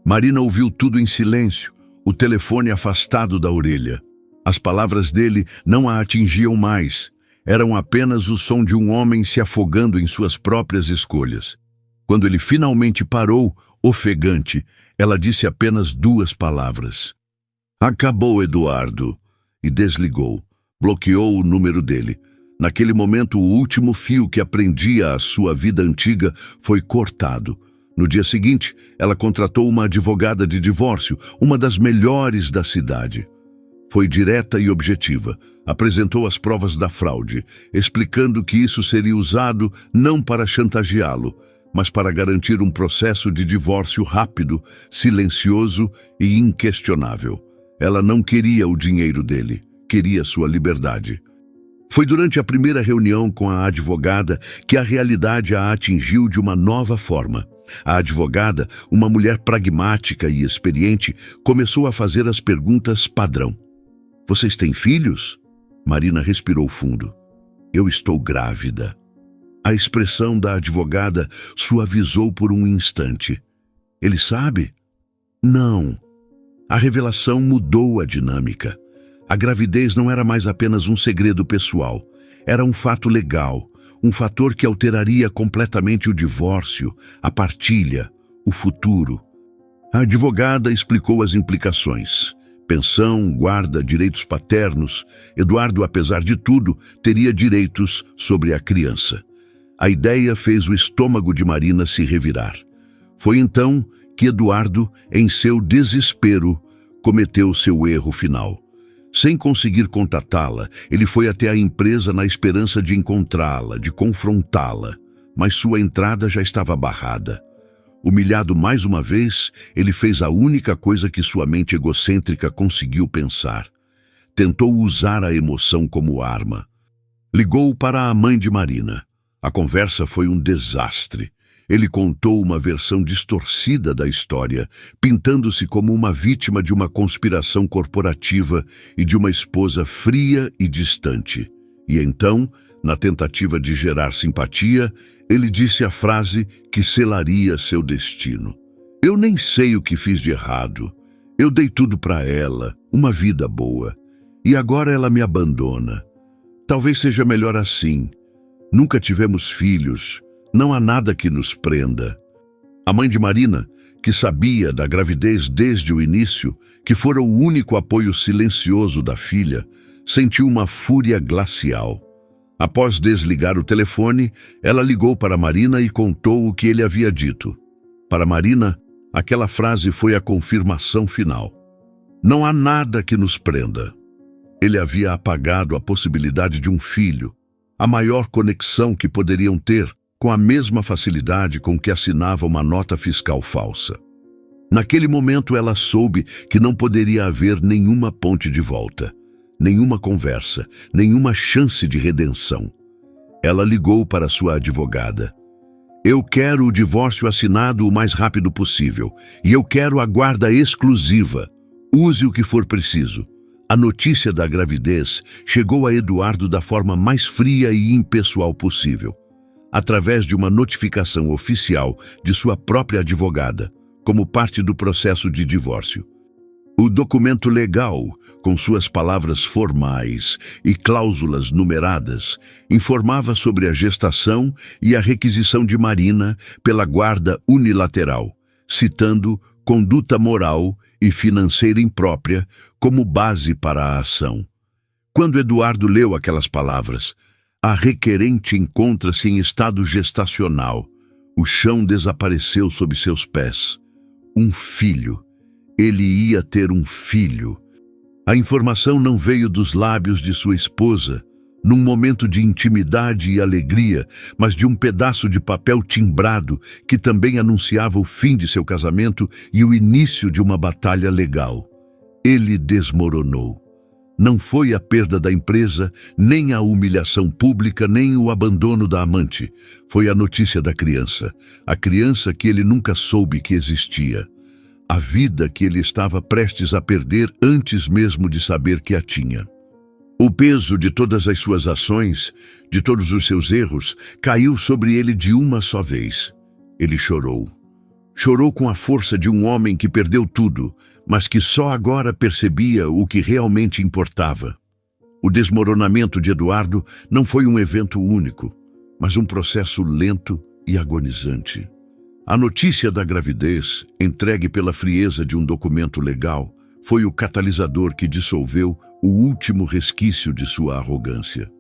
[SPEAKER 1] Marina ouviu tudo em silêncio, o telefone afastado da orelha. As palavras dele não a atingiam mais. Eram apenas o som de um homem se afogando em suas próprias escolhas. Quando ele finalmente parou, ofegante, ela disse apenas 2 palavras. Acabou, Eduardo. E desligou. Bloqueou o número dele. Naquele momento, o último fio que prendia a sua vida antiga foi cortado. No dia seguinte, ela contratou uma advogada de divórcio, uma das melhores da cidade. Foi direta e objetiva. Apresentou as provas da fraude, explicando que isso seria usado não para chantageá-lo, mas para garantir um processo de divórcio rápido, silencioso e inquestionável. Ela não queria o dinheiro dele, queria sua liberdade. Foi durante a primeira reunião com a advogada que a realidade a atingiu de uma nova forma. A advogada, uma mulher pragmática e experiente, começou a fazer as perguntas padrão. "Vocês têm filhos?" Marina respirou fundo. "Eu estou grávida." A expressão da advogada suavizou por um instante. "Ele sabe?" "Não." A revelação mudou a dinâmica. A gravidez não era mais apenas um segredo pessoal. Era um fato legal, um fator que alteraria completamente o divórcio, a partilha, o futuro. A advogada explicou as implicações. Pensão, guarda, direitos paternos. Eduardo, apesar de tudo, teria direitos sobre a criança. A ideia fez o estômago de Marina se revirar. Foi então que Eduardo, em seu desespero, cometeu seu erro final. Sem conseguir contatá-la, ele foi até a empresa na esperança de encontrá-la, de confrontá-la, mas sua entrada já estava barrada. Humilhado mais uma vez, ele fez a única coisa que sua mente egocêntrica conseguiu pensar. Tentou usar a emoção como arma. Ligou para a mãe de Marina. A conversa foi um desastre. Ele contou uma versão distorcida da história, pintando-se como uma vítima de uma conspiração corporativa e de uma esposa fria e distante. E então, na tentativa de gerar simpatia, ele disse a frase que selaria seu destino. "Eu nem sei o que fiz de errado. Eu dei tudo para ela, uma vida boa. E agora ela me abandona. Talvez seja melhor assim. Nunca tivemos filhos. Não há nada que nos prenda." A mãe de Marina, que sabia da gravidez desde o início, que fora o único apoio silencioso da filha, sentiu uma fúria glacial. Após desligar o telefone, ela ligou para Marina e contou o que ele havia dito. Para Marina, aquela frase foi a confirmação final. Não há nada que nos prenda. Ele havia apagado a possibilidade de um filho, a maior conexão que poderiam ter, com a mesma facilidade com que assinava uma nota fiscal falsa. Naquele momento ela soube que não poderia haver nenhuma ponte de volta, nenhuma conversa, nenhuma chance de redenção. Ela ligou para sua advogada. "Eu quero o divórcio assinado o mais rápido possível, e eu quero a guarda exclusiva. Use o que for preciso." A notícia da gravidez chegou a Eduardo da forma mais fria e impessoal possível, através de uma notificação oficial de sua própria advogada, como parte do processo de divórcio. O documento legal, com suas palavras formais e cláusulas numeradas, informava sobre a gestação e a requisição de Marina pela guarda unilateral, citando conduta moral e financeira imprópria como base para a ação. Quando Eduardo leu aquelas palavras, a requerente encontra-se em estado gestacional. O chão desapareceu sob seus pés. Um filho. Ele ia ter um filho. A informação não veio dos lábios de sua esposa, num momento de intimidade e alegria, mas de um pedaço de papel timbrado que também anunciava o fim de seu casamento e o início de uma batalha legal. Ele desmoronou. Não foi a perda da empresa, nem a humilhação pública, nem o abandono da amante. Foi a notícia da criança. A criança que ele nunca soube que existia. A vida que ele estava prestes a perder antes mesmo de saber que a tinha. O peso de todas as suas ações, de todos os seus erros, caiu sobre ele de uma só vez. Ele chorou. Chorou com a força de um homem que perdeu tudo, mas que só agora percebia o que realmente importava. O desmoronamento de Eduardo não foi um evento único, mas um processo lento e agonizante. A notícia da gravidez, entregue pela frieza de um documento legal, foi o catalisador que dissolveu o último resquício de sua arrogância.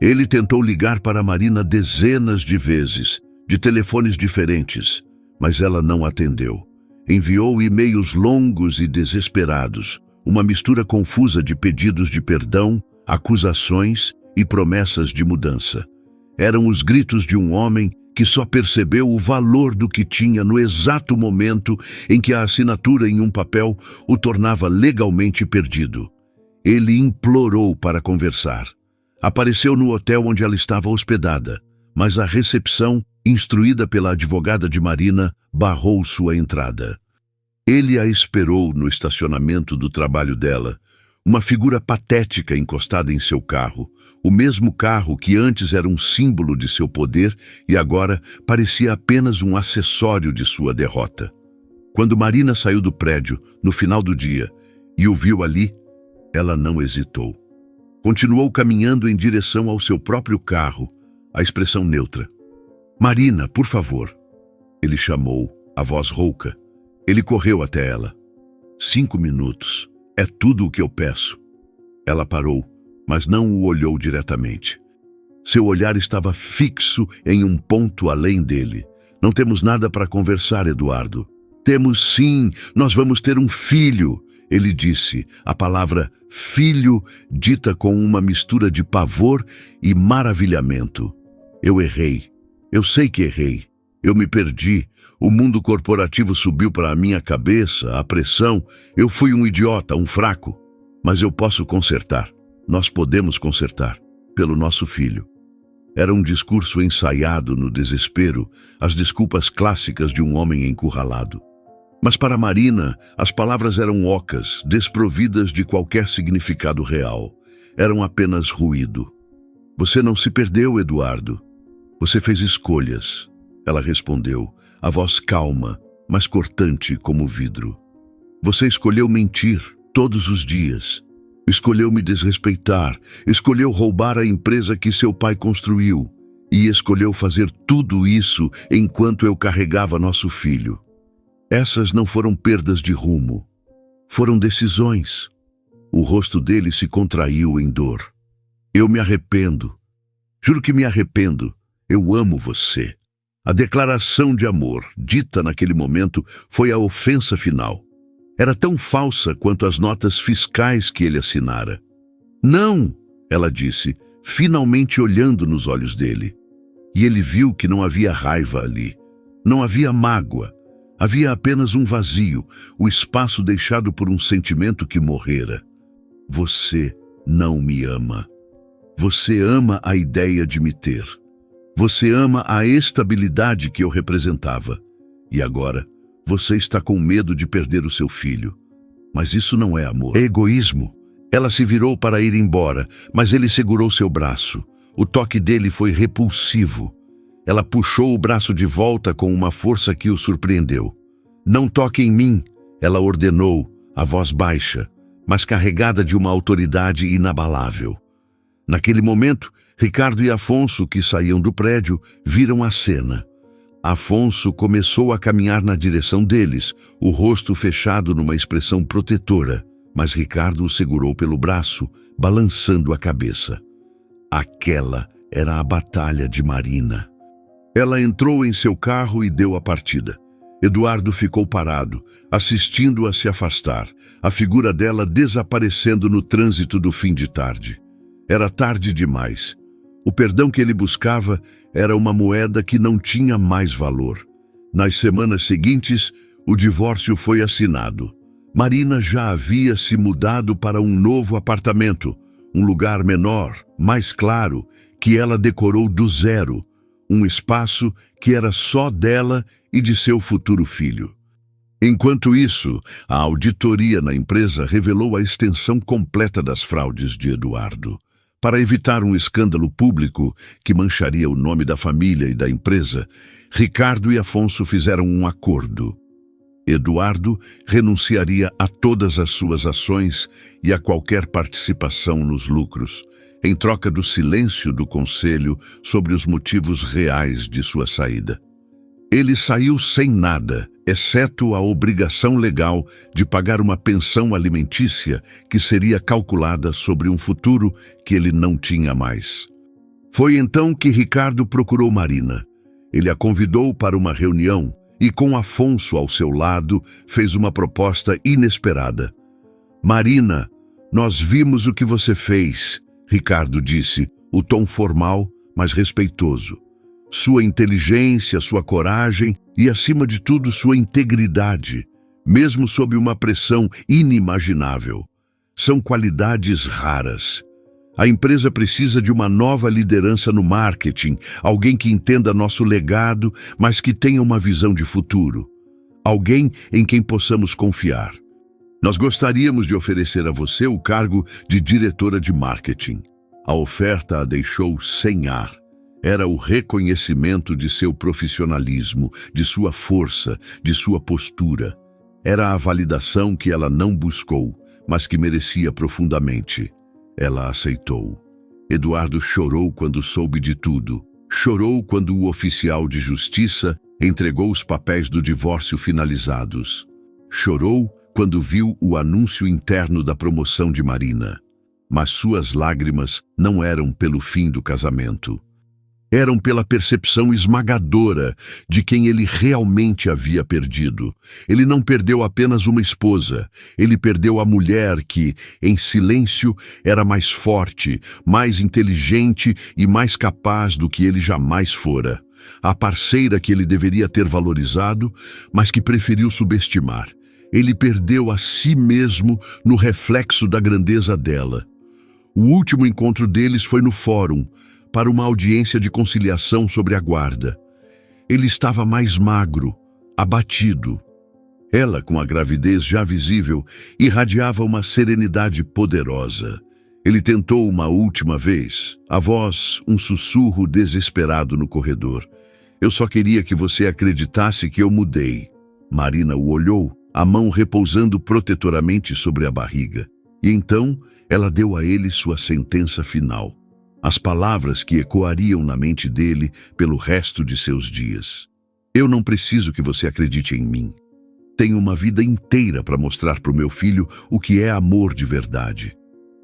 [SPEAKER 1] Ele tentou ligar para Marina dezenas de vezes, de telefones diferentes, mas ela não atendeu. Enviou e-mails longos e desesperados, uma mistura confusa de pedidos de perdão, acusações e promessas de mudança. Eram os gritos de um homem que só percebeu o valor do que tinha no exato momento em que a assinatura em um papel o tornava legalmente perdido. Ele implorou para conversar. Apareceu no hotel onde ela estava hospedada, mas a recepção, instruída pela advogada de Marina, barrou sua entrada. Ele a esperou no estacionamento do trabalho dela, uma figura patética encostada em seu carro, o mesmo carro que antes era um símbolo de seu poder e agora parecia apenas um acessório de sua derrota. Quando Marina saiu do prédio, no final do dia, e o viu ali, ela não hesitou. Continuou caminhando em direção ao seu próprio carro, a expressão neutra. "Marina, por favor." Ele chamou, a voz rouca. Ele correu até ela. 5 minutos. É tudo o que eu peço. Ela parou, mas não o olhou diretamente. Seu olhar estava fixo em um ponto além dele. "Não temos nada para conversar, Eduardo." "Temos sim, nós vamos ter um filho." Ele disse, a palavra filho dita com uma mistura de pavor e maravilhamento. "Eu errei. Eu sei que errei. Eu me perdi. O mundo corporativo subiu para a minha cabeça, a pressão. Eu fui um idiota, um fraco. Mas eu posso consertar. Nós podemos consertar. Pelo nosso filho." Era um discurso ensaiado no desespero, as desculpas clássicas de um homem encurralado. Mas para Marina, as palavras eram ocas, desprovidas de qualquer significado real. Eram apenas ruído. "Você não se perdeu, Eduardo. Você fez escolhas." Ela respondeu, a voz calma, mas cortante como vidro. "Você escolheu mentir todos os dias. Escolheu me desrespeitar. Escolheu roubar a empresa que seu pai construiu. E escolheu fazer tudo isso enquanto eu carregava nosso filho. Essas não foram perdas de rumo. Foram decisões." O rosto dele se contraiu em dor. "Eu me arrependo. Juro que me arrependo. Eu amo você." A declaração de amor, dita naquele momento, foi a ofensa final. Era tão falsa quanto as notas fiscais que ele assinara. "Não!" ela disse, finalmente olhando nos olhos dele. E ele viu que não havia raiva ali. Não havia mágoa. Havia apenas um vazio, o espaço deixado por um sentimento que morrera. "Você não me ama. Você ama a ideia de me ter. Você ama a estabilidade que eu representava. E agora, você está com medo de perder o seu filho. Mas isso não é amor. É egoísmo." Ela se virou para ir embora, mas ele segurou seu braço. O toque dele foi repulsivo. Ela puxou o braço de volta com uma força que o surpreendeu. "Não toque em mim," ela ordenou, a voz baixa, mas carregada de uma autoridade inabalável. Naquele momento, Ricardo e Afonso, que saíam do prédio, viram a cena. Afonso começou a caminhar na direção deles, o rosto fechado numa expressão protetora, mas Ricardo o segurou pelo braço, balançando a cabeça. Aquela era a batalha de Marina. Ela entrou em seu carro e deu a partida. Eduardo ficou parado, assistindo-a se afastar, a figura dela desaparecendo no trânsito do fim de tarde. Era tarde demais. O perdão que ele buscava era uma moeda que não tinha mais valor. Nas semanas seguintes, o divórcio foi assinado. Marina já havia se mudado para um novo apartamento, um lugar menor, mais claro, que ela decorou do zero, um espaço que era só dela e de seu futuro filho. Enquanto isso, a auditoria na empresa revelou a extensão completa das fraudes de Eduardo. Para evitar um escândalo público que mancharia o nome da família e da empresa, Ricardo e Afonso fizeram um acordo. Eduardo renunciaria a todas as suas ações e a qualquer participação nos lucros, em troca do silêncio do conselho sobre os motivos reais de sua saída. Ele saiu sem nada, exceto a obrigação legal de pagar uma pensão alimentícia que seria calculada sobre um futuro que ele não tinha mais. Foi então que Ricardo procurou Marina. Ele a convidou para uma reunião e, com Afonso ao seu lado, fez uma proposta inesperada. Marina, nós vimos o que você fez, Ricardo disse, o tom formal, mas respeitoso. Sua inteligência, sua coragem e, acima de tudo, sua integridade, mesmo sob uma pressão inimaginável. São qualidades raras. A empresa precisa de uma nova liderança no marketing, alguém que entenda nosso legado, mas que tenha uma visão de futuro. Alguém em quem possamos confiar. Nós gostaríamos de oferecer a você o cargo de diretora de marketing. A oferta a deixou sem ar. Era o reconhecimento de seu profissionalismo, de sua força, de sua postura. Era a validação que ela não buscou, mas que merecia profundamente. Ela aceitou. Eduardo chorou quando soube de tudo. Chorou quando o oficial de justiça entregou os papéis do divórcio finalizados. Chorou quando viu o anúncio interno da promoção de Marina. Mas suas lágrimas não eram pelo fim do casamento. Eram pela percepção esmagadora de quem ele realmente havia perdido. Ele não perdeu apenas uma esposa, ele perdeu a mulher que, em silêncio, era mais forte, mais inteligente e mais capaz do que ele jamais fora. A parceira que ele deveria ter valorizado, mas que preferiu subestimar. Ele perdeu a si mesmo no reflexo da grandeza dela. O último encontro deles foi no fórum, para uma audiência de conciliação sobre a guarda. Ele estava mais magro, abatido. Ela, com a gravidez já visível, irradiava uma serenidade poderosa. Ele tentou uma última vez, a voz, um sussurro desesperado no corredor. Eu só queria que você acreditasse que eu mudei. Marina o olhou, a mão repousando protetoramente sobre a barriga. E então, ela deu a ele sua sentença final. As palavras que ecoariam na mente dele pelo resto de seus dias. Eu não preciso que você acredite em mim. Tenho uma vida inteira para mostrar para o meu filho o que é amor de verdade.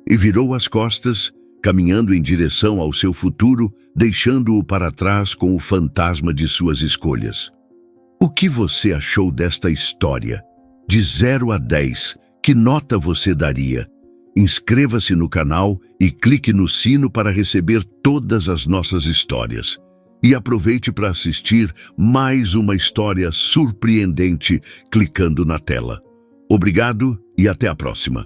[SPEAKER 1] E virou as costas, caminhando em direção ao seu futuro, deixando-o para trás com o fantasma de suas escolhas. O que você achou desta história? De 0 a 10, que nota você daria? Inscreva-se no canal e clique no sino para receber todas as nossas histórias. E aproveite para assistir mais uma história surpreendente clicando na tela. Obrigado e até a próxima.